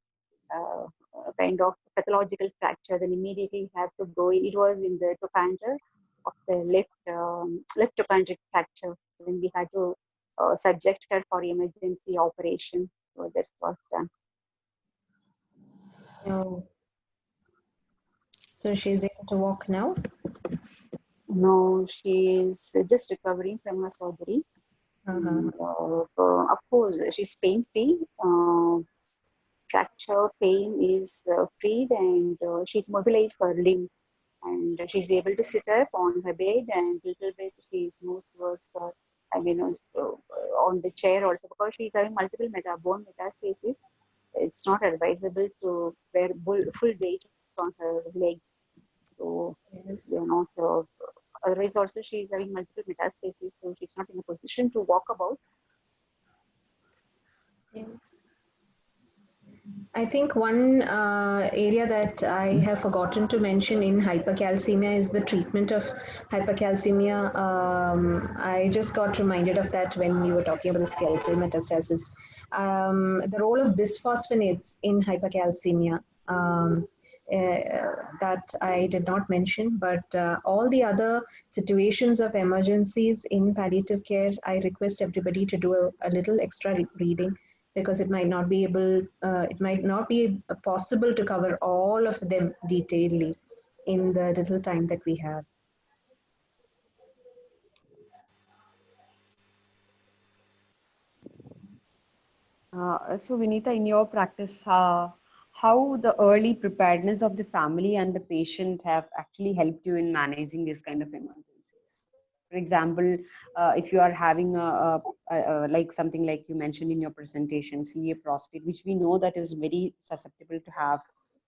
kind of pathological fracture. Then immediately had to go. It was in the trochanter of the left trochanteric fracture. Then we had to subject her for emergency operation. So that's what done. Oh. So she's able to walk now? No, she is just recovering from her surgery. And, of course, she's pain-free. Fracture pain is freed and she's mobilized her limb. And she's able to sit up on her bed and little bit she's moved towards on the chair also because she's having multiple bone metastases. It's not advisable to wear full weight on her legs. So they're not. Otherwise, also she's having multiple metastases, so she's not in a position to walk about. Yes. I think one area that I have forgotten to mention in hypercalcemia is the treatment of hypercalcemia. I just got reminded of that when we were talking about the skeletal metastasis. The role of bisphosphonates in hypercalcemia that I did not mention, but all the other situations of emergencies in palliative care, I request everybody to do a little extra reading because it might not be possible to cover all of them detailedly in the little time that we have. So Vinita, in your practice, how the early preparedness of the family and the patient have actually helped you in managing this kind of emergencies? For example, if you are having like something like you mentioned in your presentation, CA prostate, which we know that is very susceptible to have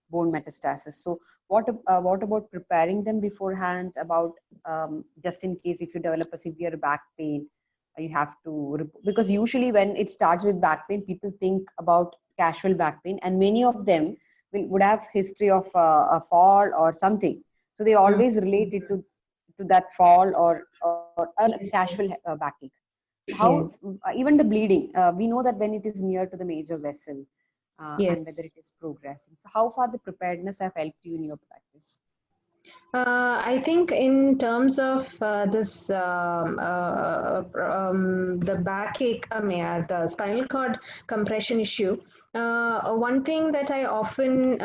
bone metastasis. So what about preparing them beforehand about just in case if you develop a severe back pain, you have to, because usually when it starts with back pain, people think about casual back pain, and many of them would have history of a fall or something. So they always relate it to that fall or a casual backache. So how even the bleeding, we know that when it is near to the major vessel and whether it is progressing. So how far the preparedness have helped you in your practice? I think in terms of this, the backache, the spinal cord compression issue, one thing that I often,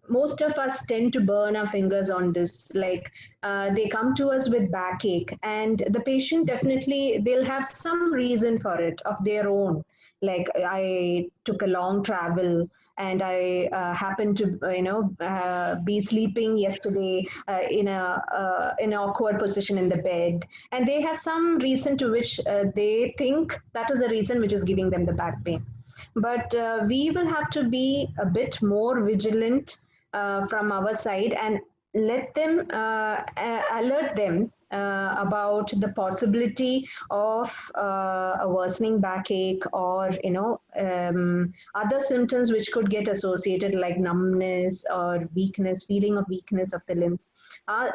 most of us tend to burn our fingers on this. Like they come to us with backache, and the patient definitely, they'll have some reason for it of their own. Like I took a long travel and I happened to be sleeping yesterday in an awkward position in the bed, and they have some reason to which they think that is the reason which is giving them the back pain. But we will have to be a bit more vigilant from our side and let them alert them about the possibility of a worsening backache, or other symptoms which could get associated, like numbness or weakness, feeling of weakness of the limbs.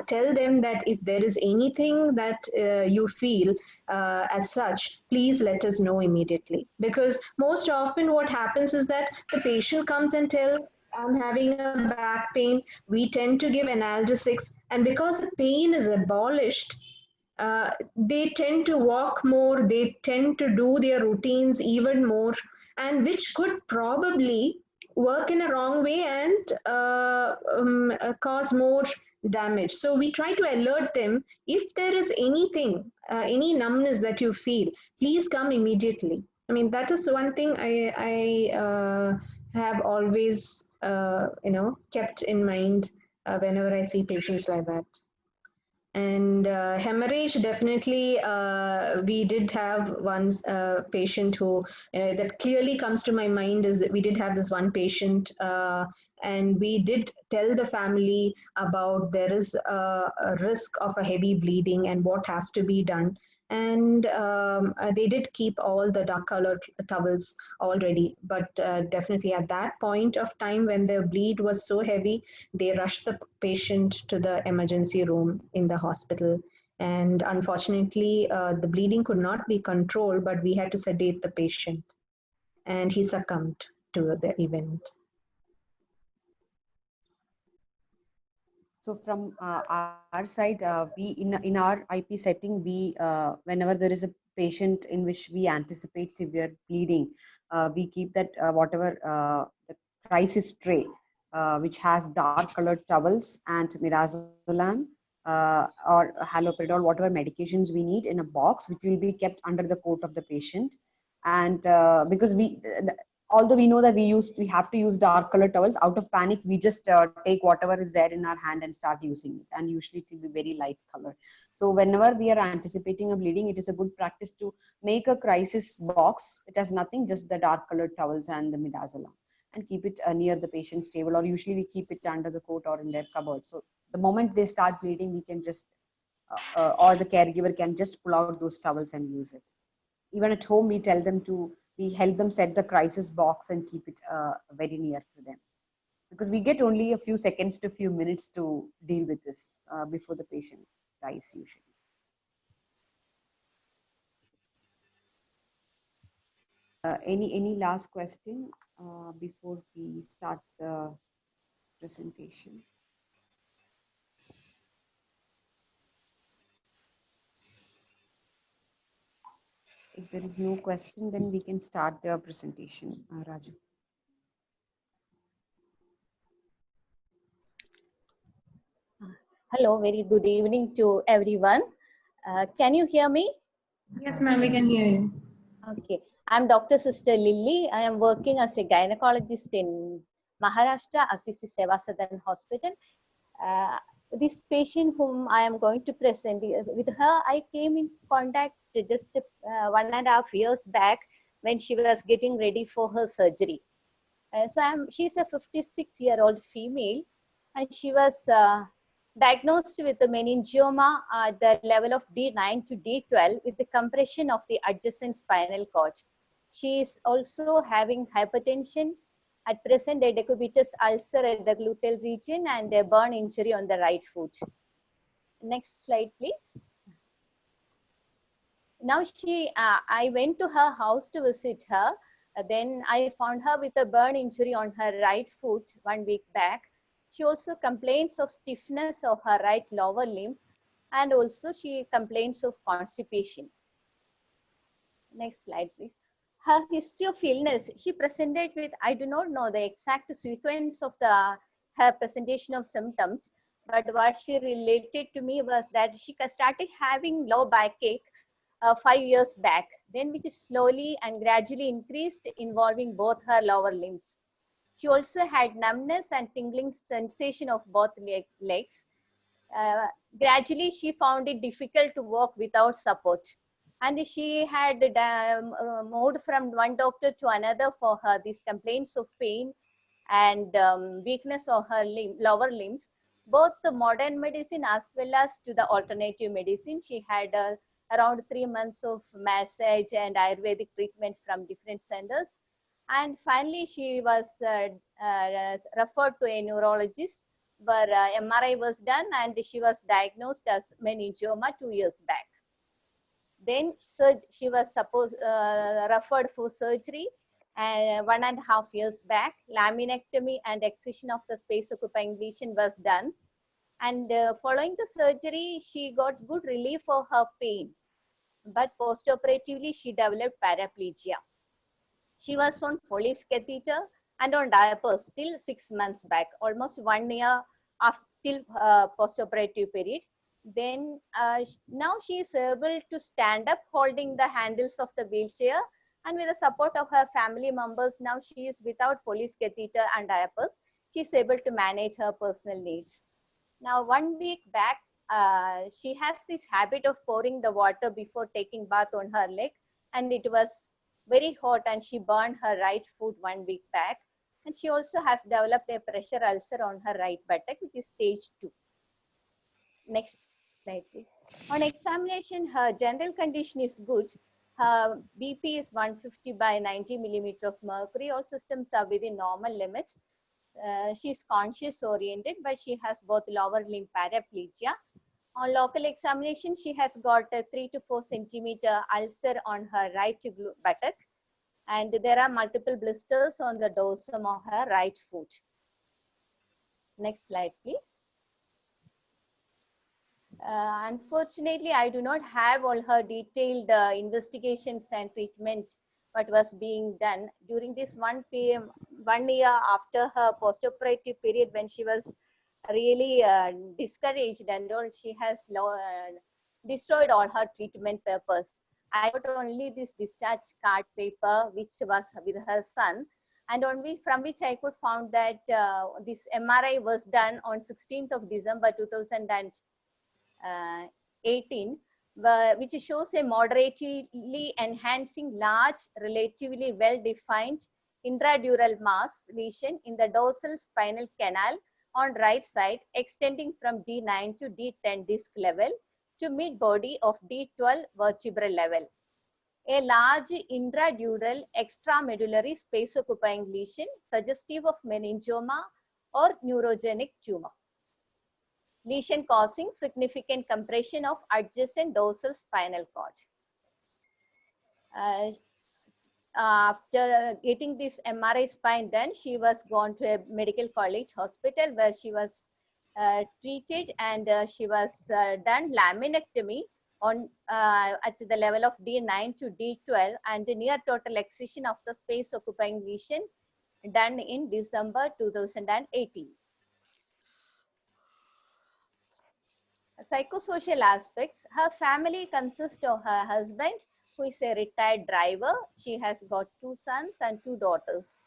Tell them that if there is anything that you feel as such, please let us know immediately. Because most often what happens is that the patient comes and tells, I'm having a back pain. We tend to give analgesics, and because the pain is abolished, they tend to walk more, they tend to do their routines even more, and which could probably work in a wrong way and cause more damage. So we try to alert them, if there is anything, any numbness that you feel, please come immediately. I mean, that is one thing I have always kept in mind whenever I see patients like that. And hemorrhage, definitely, we did have one patient who, that clearly comes to my mind, is that we did have this one patient, and we did tell the family about there is a risk of a heavy bleeding and what has to be done. And they did keep all the dark colored towels already. But definitely at that point of time, when the bleed was so heavy, they rushed the patient to the emergency room in the hospital. And unfortunately, the bleeding could not be controlled, but we had to sedate the patient. And he succumbed to the event. So from our side, we in our IP setting, we whenever there is a patient in which we anticipate severe bleeding, we keep that whatever the crisis tray, which has dark colored towels and midazolam or haloperidol, whatever medications we need, in a box, which will be kept under the coat of the patient. And because although we know that we have to use dark colored towels, out of panic we just take whatever is there in our hand and start using it, and usually it will be very light color. So whenever we are anticipating a bleeding, it is a good practice to make a crisis box. It has nothing, just the dark colored towels and the midazolam, and keep it near the patient's table, or usually we keep it under the coat or in their cupboard. So the moment they start bleeding, we can just or the caregiver can just pull out those towels and use it. Even at home, we help them set the crisis box and keep it very near to them, because we get only a few seconds to few minutes to deal with this before the patient dies usually. Any last question before we start the presentation? If there is no question, then we can start the presentation. Raju. Hello, very good evening to everyone. Can you hear me? Yes, ma'am, we can hear you. Okay, I'm Dr. Sister Lily. I am working as a gynecologist in Maharashtra, Assisi Seva Sadan Hospital. This patient whom I am going to present, with her I came in contact just 1.5 years back when she was getting ready for her surgery. She's a 56-year-old female, and she was diagnosed with a meningioma at the level of D9 to D12 with the compression of the adjacent spinal cord. She is also having hypertension At present, a decubitus ulcer at the gluteal region and a burn injury on the right foot. Next slide, please. Now I went to her house to visit her. Then I found her with a burn injury on her right foot 1 week back. She also complains of stiffness of her right lower limb, and also she complains of constipation. Next slide, please. Her history of illness, she presented with, I do not know the exact sequence of her presentation of symptoms, but what she related to me was that she started having low backache 5 years back, then which slowly and gradually increased, involving both her lower limbs. She also had numbness and tingling sensation of both legs. Gradually, she found it difficult to walk without support. And she had moved from one doctor to another for her these complaints of pain and weakness of her lower limbs, both the modern medicine as well as to the alternative medicine. She had around 3 months of massage and Ayurvedic treatment from different centers. And finally, she was referred to a neurologist where MRI was done and she was diagnosed as meningioma 2 years back. Then she was referred for surgery 1.5 years back. Laminectomy and excision of the space occupying lesion was done. And following the surgery, she got good relief of her pain. But postoperatively, she developed paraplegia. She was on Foley's catheter and on diapers till 6 months back, almost 1 year after till postoperative period. Then now she is able to stand up holding the handles of the wheelchair, and with the support of her family members, now she is without Foley's catheter and diapers. She is able to manage her personal needs. Now 1 week back, she has this habit of pouring the water before taking bath on her leg, and it was very hot and she burned her right foot 1 week back. And she also has developed a pressure ulcer on her right buttock, which is stage 2. Next slide, please. On examination, her general condition is good. Her BP is 150 by 90 millimeter of mercury. All systems are within normal limits. She is conscious oriented, but she has both lower limb paraplegia. On local examination, she has got a 3 to 4 centimeter ulcer on her right buttock, and there are multiple blisters on the dorsum of her right foot. Next slide, please. Unfortunately, I do not have all her detailed investigations and treatment what was being done during this 1 year after her postoperative period, when she was really discouraged and all. She has destroyed all her treatment papers. I got only this discharge card paper which was with her son, and from which I could found that this MRI was done on 16th of December 2018, which shows a moderately enhancing large, relatively well-defined intradural mass lesion in the dorsal spinal canal on right side, extending from D9 to D10 disc level to mid-body of D12 vertebral level. A large intradural extramedullary space occupying lesion suggestive of meningioma or neurogenic tumor. Lesion causing significant compression of adjacent dorsal spinal cord. After getting this MRI spine done, she was gone to a medical college hospital where she was treated, and she was done laminectomy on at the level of D9 to D12 and near total excision of the space occupying lesion done in December 2018. Psychosocial aspects. Her family consists of her husband, who is a retired driver. She has got 2 sons and 2 daughters.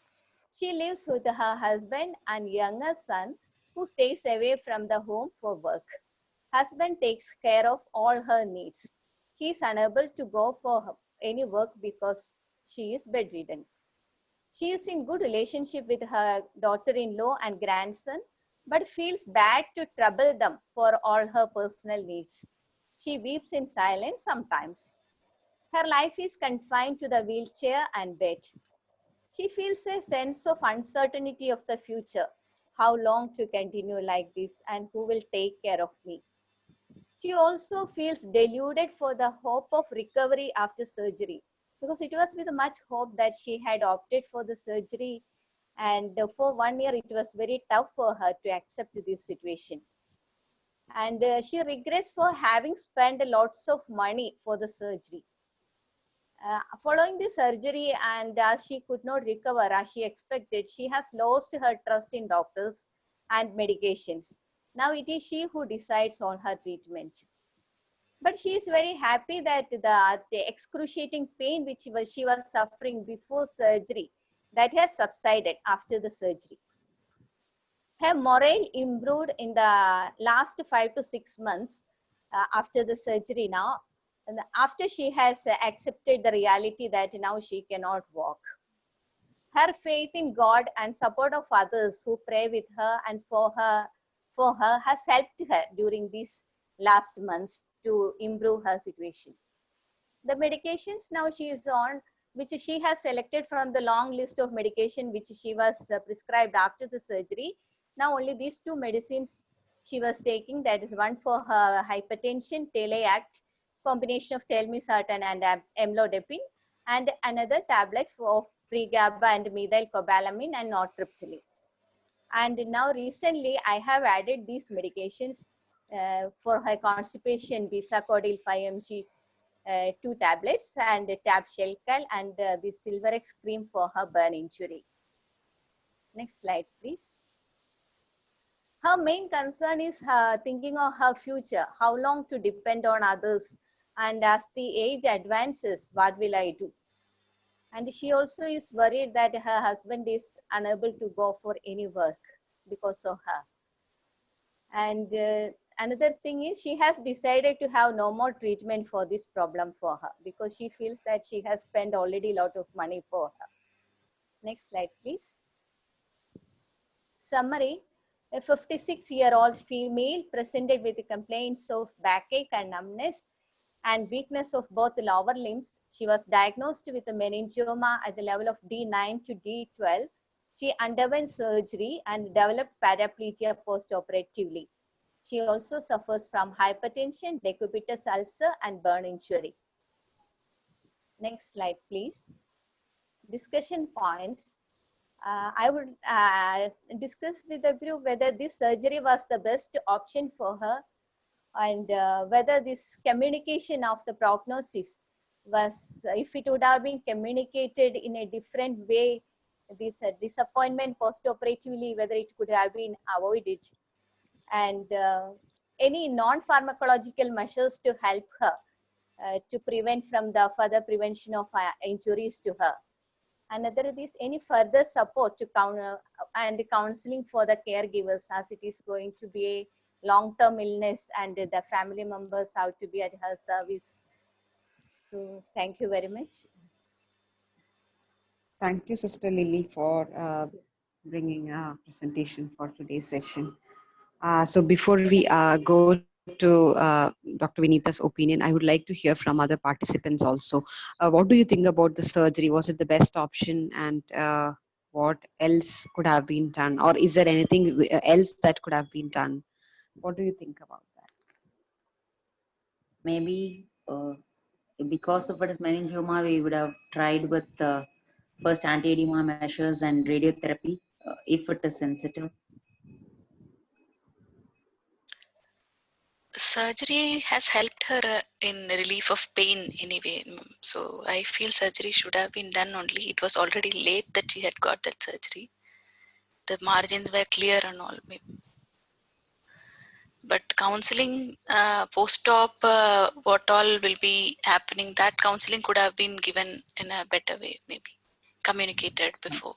She lives with her husband and younger son, who stays away from the home for work. Husband takes care of all her needs. He is unable to go for any work because she is bedridden. She is in good relationship with her daughter-in-law and grandson, but feels bad to trouble them for all her personal needs. She weeps in silence sometimes. Her life is confined to the wheelchair and bed. She feels a sense of uncertainty of the future, how long to continue like this and who will take care of me. She also feels deluded for the hope of recovery after surgery, because it was with much hope that she had opted for the surgery, and for 1 year it was very tough for her to accept this situation. And she regrets for having spent lots of money for the surgery. Following the surgery, and as she could not recover as she expected, she has lost her trust in doctors and medications. Now it is she who decides on her treatment. But she is very happy that the excruciating pain which she was suffering before surgery, that has subsided after the surgery. Her morale improved in the last 5 to 6 months after the surgery now, and after she has accepted the reality that now she cannot walk. Her faith in God and support of others who pray with her and for her has helped her during these last months to improve her situation. The medications now she is on, which she has selected from the long list of medication which she was prescribed after the surgery. Now only these two medicines she was taking, that is one for her hypertension, Teleact, combination of telmisartan and amlodipine, and another tablet for preGABA and methylcobalamin and nortriptyline. And now recently I have added these medications for her constipation, Bisacodyl 5 mg, 2 tablets, and Tab Shelcal, and the Silverex cream for her burn injury. Next slide, please. Her main concern is her thinking of her future, how long to depend on others, and as the age advances, what will I do? And she also is worried that her husband is unable to go for any work because of her. And another thing is she has decided to have no more treatment for this problem for her, because she feels that she has spent already a lot of money for her. Next slide, please. Summary. A 56-year-old female presented with complaints of backache and numbness and weakness of both lower limbs. She was diagnosed with a meningioma at the level of D9 to D12. She underwent surgery and developed paraplegia post-operatively. She also suffers from hypertension, decubitus ulcer, and burn injury. Next slide, please. Discussion points. I would discuss with the group whether this surgery was the best option for her, and whether this communication of the prognosis was, if it would have been communicated in a different way, this disappointment post-operatively, whether it could have been avoided, and any non-pharmacological measures to help her to prevent from the further prevention of injuries to her. Another is any further support to counter and counseling for the caregivers, as it is going to be a long-term illness and the family members have to be at her service. So thank you very much. Thank you, Sister Lily, for bringing a presentation for today's session. So before we go to Dr. Vinita's opinion, I would like to hear from other participants also. What do you think about the surgery? Was it the best option, and what else could have been done? Or is there anything else that could have been done? What do you think about that? Maybe because of it is meningioma, we would have tried with first anti-edema measures and radiotherapy if it is sensitive. Surgery has helped her in relief of pain anyway. So I feel surgery should have been done only. It was already late that she had got that surgery. The margins were clear and all. But counseling post-op, what all will be happening, that counseling could have been given in a better way, maybe communicated before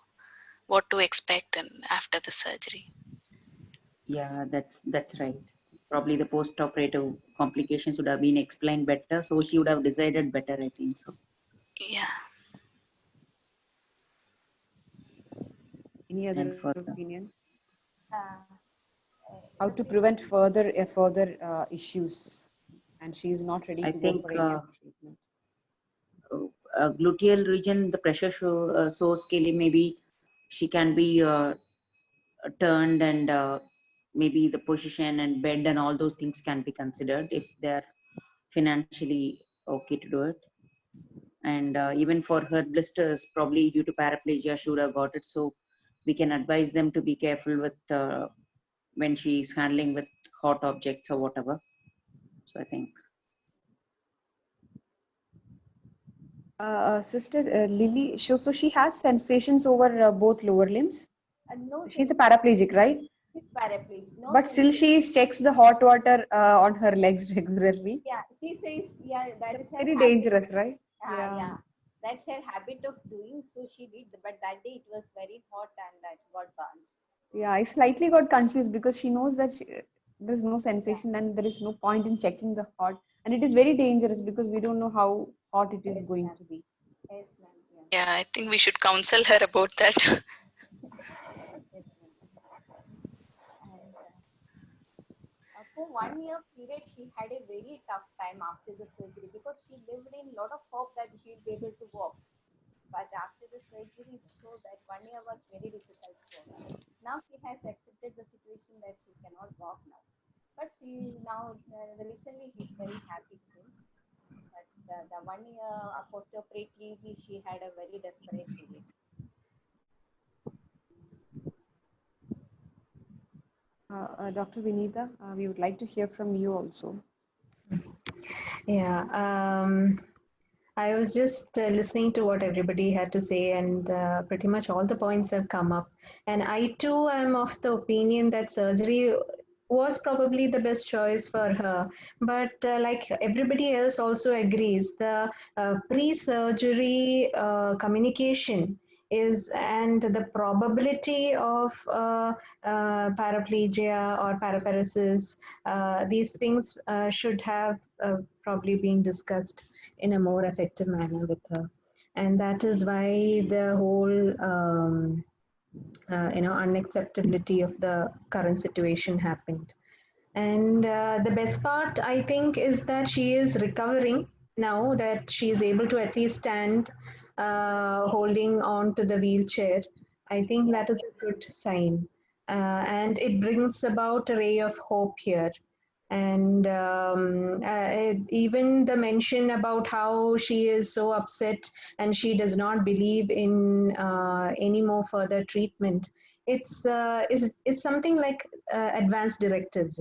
what to expect and after the surgery. Yeah, that's right. Probably the post-operative complications would have been explained better, so she would have decided better, I think so. Yeah. Any other opinion? Uh, How to prevent further issues, and she is not ready to go for any other treatment. gluteal region, the pressure source के लिए maybe she can be turned, and maybe the position and bed and all those things can be considered if they're financially okay to do it. And even for her blisters, probably due to paraplegia, she would have got it. So we can advise them to be careful with when she's handling with hot objects or whatever. So I think. Sister Lily, so she has sensations over both lower limbs. No, She's a paraplegic, right? she's paraplegic. No But still, she checks the hot water on her legs regularly. Yeah, she says, yeah, that is her Very habit. dangerous, right? Yeah, that's her habit of doing. So she did, but that day it was very hot and that got burnt. Yeah, I slightly got confused because she knows that there's no sensation and there is no point in checking the hot. And it is very dangerous because we don't know how hot it is going to be. Yes, ma'am. Yeah, I think we should counsel her about that. Yes, ma'am. And for 1 year period, she had a very tough time after the surgery because she lived in a lot of hope that she'd be able to walk. But after the surgery, so that 1 year was very difficult for her. Now she has accepted the situation that she cannot walk now. But she now, recently, she's very happy too. But the 1 year post-operatively, she had a very desperate period. Dr. Vinita, we would like to hear from you also. Yeah, I was just listening to what everybody had to say, and pretty much all the points have come up. And I too am of the opinion that surgery was probably the best choice for her. But like everybody else also agrees, the pre-surgery communication is, and the probability of paraplegia or paraparesis, these things should have probably been discussed in a more effective manner with her. And that is why the whole unacceptability of the current situation happened. And the best part, I think, is that she is recovering now, that she is able to at least stand holding on to the wheelchair. I think that is a good sign. And it brings about a ray of hope here. And even the mention about how she is so upset and she does not believe in any more further treatment, it's something like advanced directives,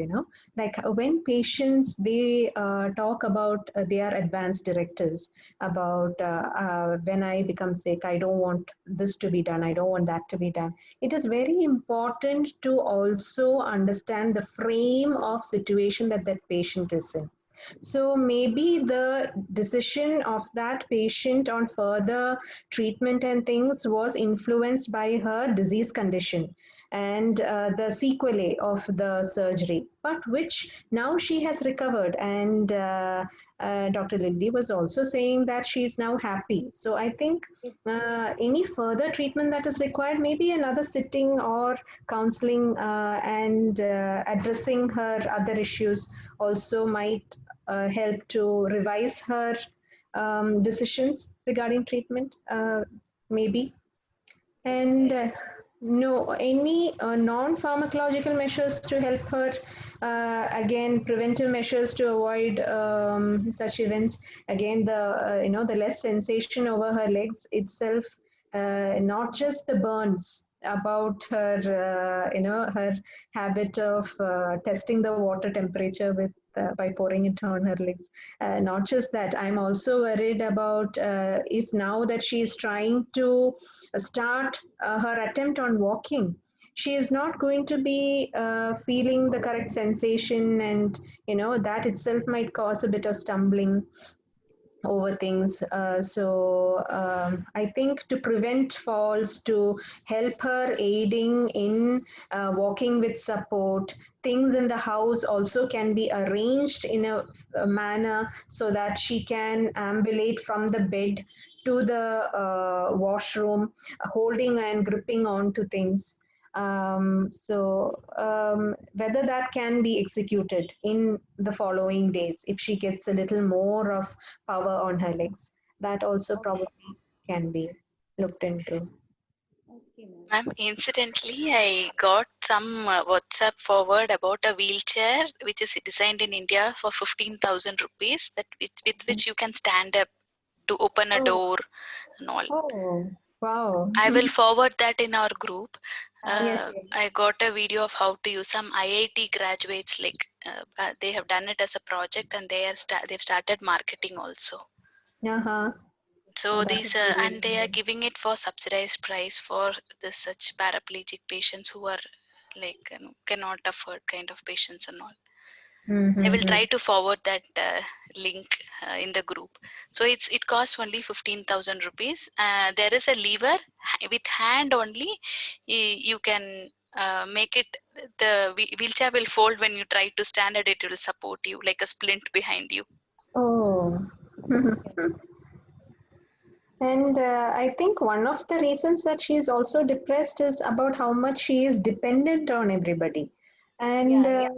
like when patients, they talk about their advanced directives about when I become sick, I don't want this to be done, I don't want that to be done. It is very important to also understand the frame of situation that that patient is in. So maybe the decision of that patient on further treatment and things was influenced by her disease condition and the sequelae of the surgery, but which now she has recovered. And Dr. Lilly was also saying that she's now happy. So I think any further treatment that is required, maybe another sitting or counseling and addressing her other issues also might help to revise her decisions regarding treatment, maybe. And no, any non-pharmacological measures to help her, again, preventive measures to avoid such events. Again, the less sensation over her legs itself, not just the burns, about her, her habit of testing the water temperature with by pouring it on her legs. Not just that, I'm also worried about if now that she is trying to start her attempt on walking, she is not going to be feeling the correct sensation, and that itself might cause a bit of stumbling over things. I think to prevent falls, to help her aiding in walking with support, things in the house also can be arranged in a manner so that she can ambulate from the bed to the washroom, holding and gripping onto things. Whether that can be executed in the following days if she gets a little more of power on her legs. that also probably can be looked into. Okay, ma'am. Ma'am, incidentally, I got some WhatsApp forward about a wheelchair which is designed in India for 15,000 rupees that with which you can stand up to open a Oh, door and all. oh, wow. I will forward that in our group. Yes, I got a video of how to use some IIT graduates. Like they have done it as a project, and they've started marketing also. uh-huh. So That these would be and they are really giving it for subsidized price for such paraplegic patients who are like cannot afford kind of patients and all. I will try to forward that link in the group. So it costs only 15,000 rupees. There is a lever with hand only. You can make it. The wheelchair will fold when you try to stand, and it will support you like a splint behind you. Oh. And I think one of the reasons that she is also depressed is about how much she is dependent on everybody. And her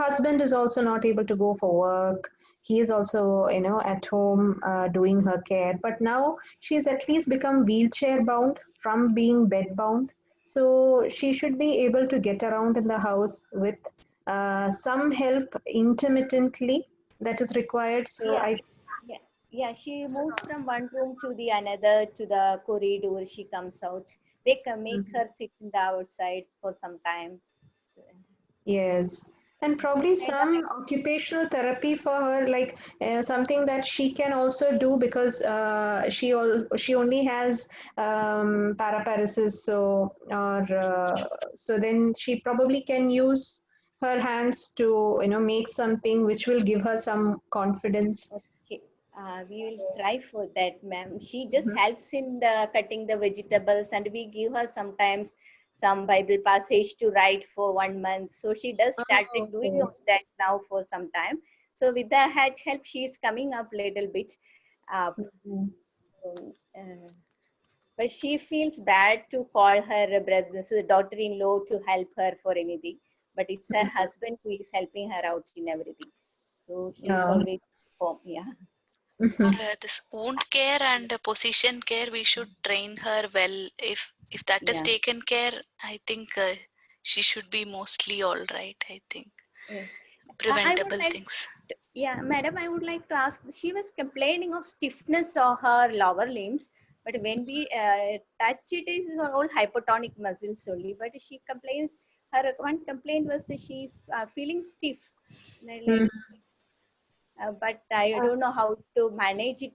husband is also not able to go for work. He is also, at home doing her care. But now she's at least become wheelchair bound from being bed bound. So she should be able to get around in the house with some help intermittently that is required. So Yeah, I yeah. She moves from one room to the another to the corridor. She comes out. They can make her sit in the outside for some time. Yes, and probably And some occupational therapy for her, like something that she can also do because she only has paraparesis, so or so then she probably can use her hands to make something which will give her some confidence. okay, we will try for that, ma'am. She just helps in the cutting the vegetables, and we give her sometimes some Bible passage to write for 1 month. So she does Oh, started doing okay. all that now for some time. So with the help, she is coming up little bit. Uh, Mhm. so, but she feels bad to call her brother, so daughter-in-law to help her for anything. But it's her husband who is helping her out in everything. So she is Yeah. always home. Yeah. For this wound care and position care, we should train her well. If that is Yeah. taken care, I think she should be mostly all right. I think Yeah. I would preventable like, things. yeah, madam, I would like to ask. She was complaining of stiffness of her lower limbs, but when we touch it, is all hypotonic muscles only. But she complains. Her one complaint was that she's feeling stiff. Like, but I don't know how to manage it.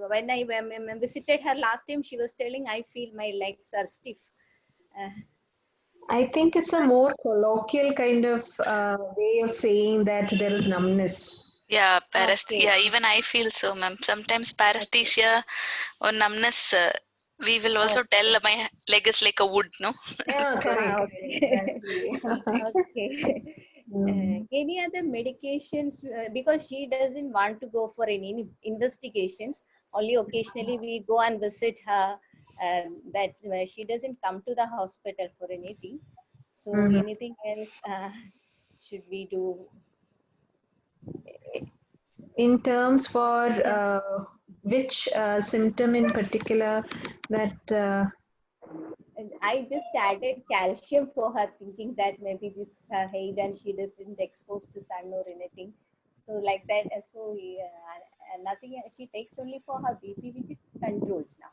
When I visited her last time, she was telling, I feel my legs are stiff. Uh, I think it's a more colloquial kind of way of saying that there is numbness. Yeah, okay. yeah, even I feel so, ma'am. Sometimes paresthesia or numbness, we will also tell my leg is like a wood, no? Yeah, So, correct. Okay. Exactly. something. Okay. Any other medications? Because she doesn't want to go for any investigations. Only occasionally we go and visit her. That she doesn't come to the hospital for anything. So Mhm. anything else should we do? In terms for Yeah. which symptom in particular that And I just added calcium for her, thinking that maybe this is her height and she doesn't expose to sun or anything. So like that, nothing. She takes only for her BP, which is controlled now.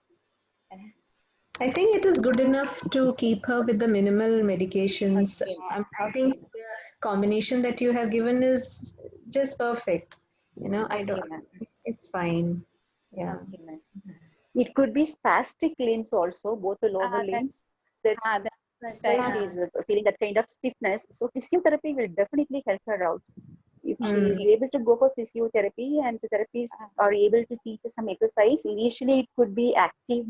I think it is good enough to keep her with the minimal medications. Okay, I think okay, the combination that you have given is just perfect. I don't. okay, ma'am. It's fine. Yeah. Okay, ma'am. It could be spastic limbs also, both the lower limbs. That's That's what why I, she's feeling that kind of stiffness. So physiotherapy will definitely help her out. If she Mm. is able to go for physiotherapy and the therapists are able to teach some exercise, initially it could be active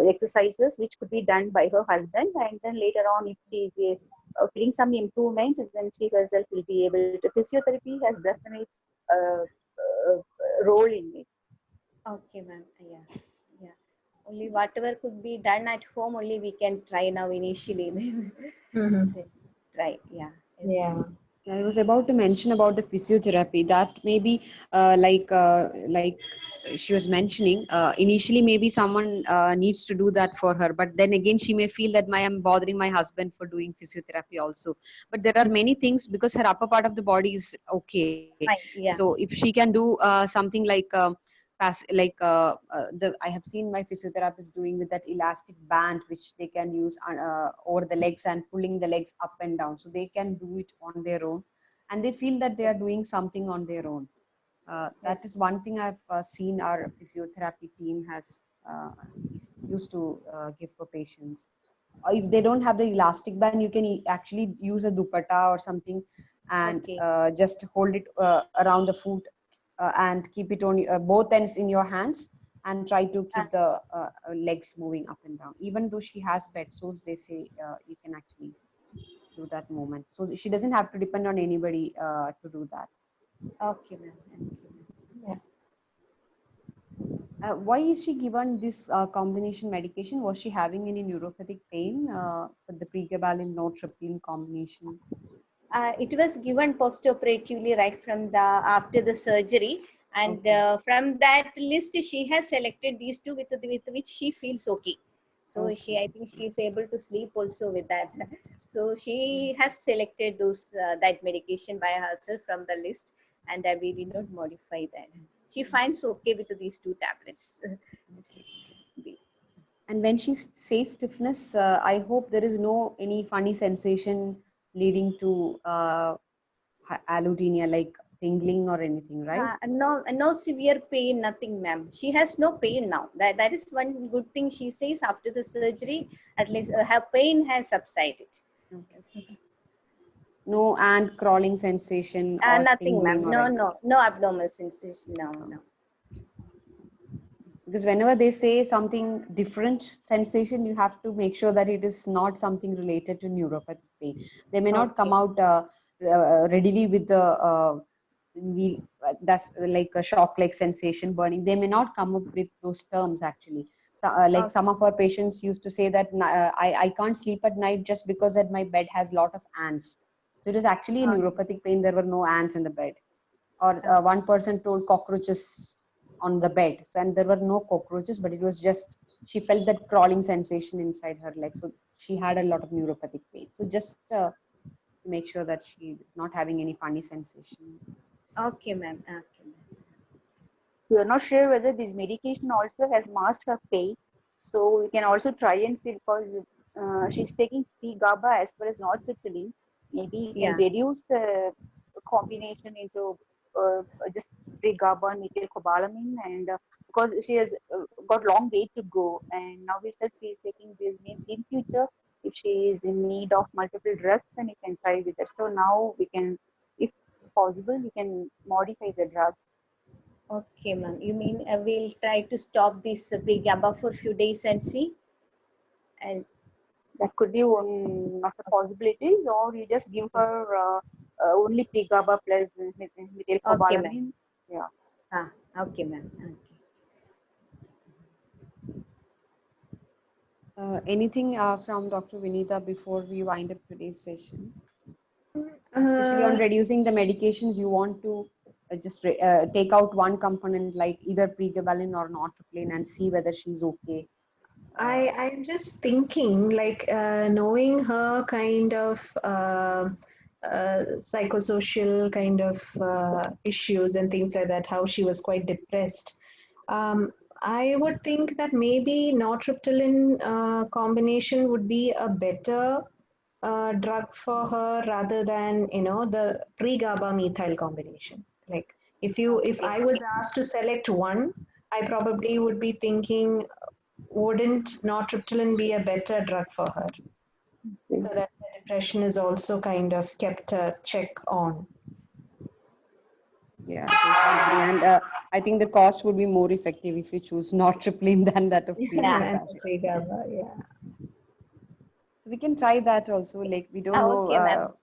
exercises which could be done by her husband, and then later on, if she is feeling some improvement, then she herself will be able to. Physiotherapy has definite role in it. okay, ma'am. Yeah, yeah. Only whatever could be done at home, only we can try now initially. Mhm. Try, yeah. Yes, Yeah. ma'am. I was about to mention about the physiotherapy that maybe like she was mentioning initially maybe someone needs to do that for her, but then again she may feel that I'm bothering my husband for doing physiotherapy also. But there are many things because her upper part of the body is okay. Fine. Yeah. So if she can do something like I have seen my physiotherapist doing with that elastic band which they can use over the legs and pulling the legs up and down, so they can do it on their own and they feel that they are doing something on their own. That is one thing I've seen our physiotherapy team has is used to give for patients. If they don't have the elastic band, you can actually use a dupatta or something and Okay. just hold it around the foot and keep it on both ends in your hands and try to keep the legs moving up and down. Even though she has bed sores, they say you can actually do that movement. So she doesn't have to depend on anybody to do that. Okay, ma'am. Why is she given this combination medication? Was she having any neuropathic pain for the pregabalin nortriptyline combination? It was given post-operatively right from the after the surgery, and Okay. from that list she has selected these two with which she feels okay. So Okay. I think she is able to sleep also with that. So she has selected those that medication by herself from the list, and we did not modify that. She finds okay with these two tablets. And when she says stiffness, I hope there is no any funny sensation leading to allodynia like tingling or anything, right? No severe pain, nothing, ma'am. She has no pain now. That is one good thing she says after the surgery. At least her pain has subsided. Okay. No and crawling sensation or Nothing, tingling ma'am. or anything. No abnormal sensation. No. Because whenever they say something different sensation, you have to make sure that it is not something related to neuropathic pain. They may not come Okay. out readily with the that's like a shock like sensation burning. They may not come up with those terms actually. So like some of our patients used to say that I can't sleep at night just because that my bed has lot of ants. So it is actually a neuropathic pain. There were no ants in the bed. Or one person told cockroaches on the bed. So, and there were no cockroaches, but it was just she felt that crawling sensation inside her leg. So she had a lot of neuropathic pain. So just make sure that she is not having any funny sensation. Okay, ma'am. We are not sure whether this medication also has masked her pain. So we can also try and see, because she's taking pre-GABA as well as nortriptyline. Maybe you can Yeah. reduce the combination into just pre-GABA and methylcobalamin, and because she has got long way to go, and now we said she is taking this means in future if she is in need of multiple drugs, then you can try with that. So now we can, if possible, we can modify the drugs. Okay, ma'am. You mean we'll try to stop this pre-GABA for a few days and see? And That could be one of the possibilities, or you just give her only pre-GABA plus okay, ma'am. methylcobalamin. Yeah. Okay, ma'am. Okay. Anything from Dr. Vinita before we wind up today's session? Especially on reducing the medications, you want to just take out one component like either pregabalin or nortriptyline and see whether she's okay. I'm just thinking, like, knowing her kind of psychosocial kind of issues and things like that, how she was quite depressed. I would think that maybe nortriptyline combination would be a better drug for her rather than the pre-GABA methyl combination. Like if I was asked to select one, I probably would be thinking, wouldn't nortriptyline be a better drug for her? So that the depression is also kind of kept a check on. Yeah, totally agree. And I think the cost would be more effective if you choose nortriptyline than that of And pregabalin. pre-GABA, yeah. So we can try that also. Like we don't know Okay, ma'am.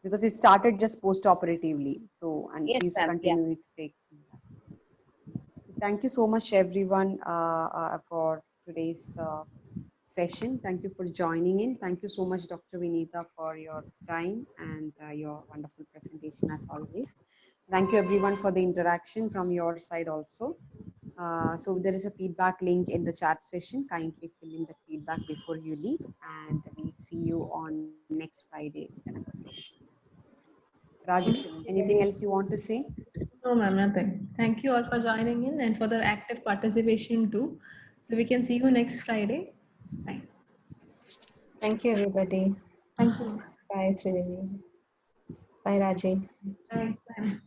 because it started just post-operatively. So and Yes, she's ma'am. Yeah. continuing to take. So thank you so much, everyone, for today's session. Thank you for joining in. Thank you so much, Dr. Vinita, for your time and your wonderful presentation as always. Thank you everyone for the interaction from your side also. So there is a feedback link in the chat session. Kindly fill in the feedback before you leave, and we see you on next Friday with another session. Raju, anything else you want to say? No, ma'am, nothing. Thank you all for joining in and for the active participation too. So we can see you next Friday. Bye. Thank you, everybody. Thank you. Bye, Sridevi. Bye, Raji. Bye. Bye.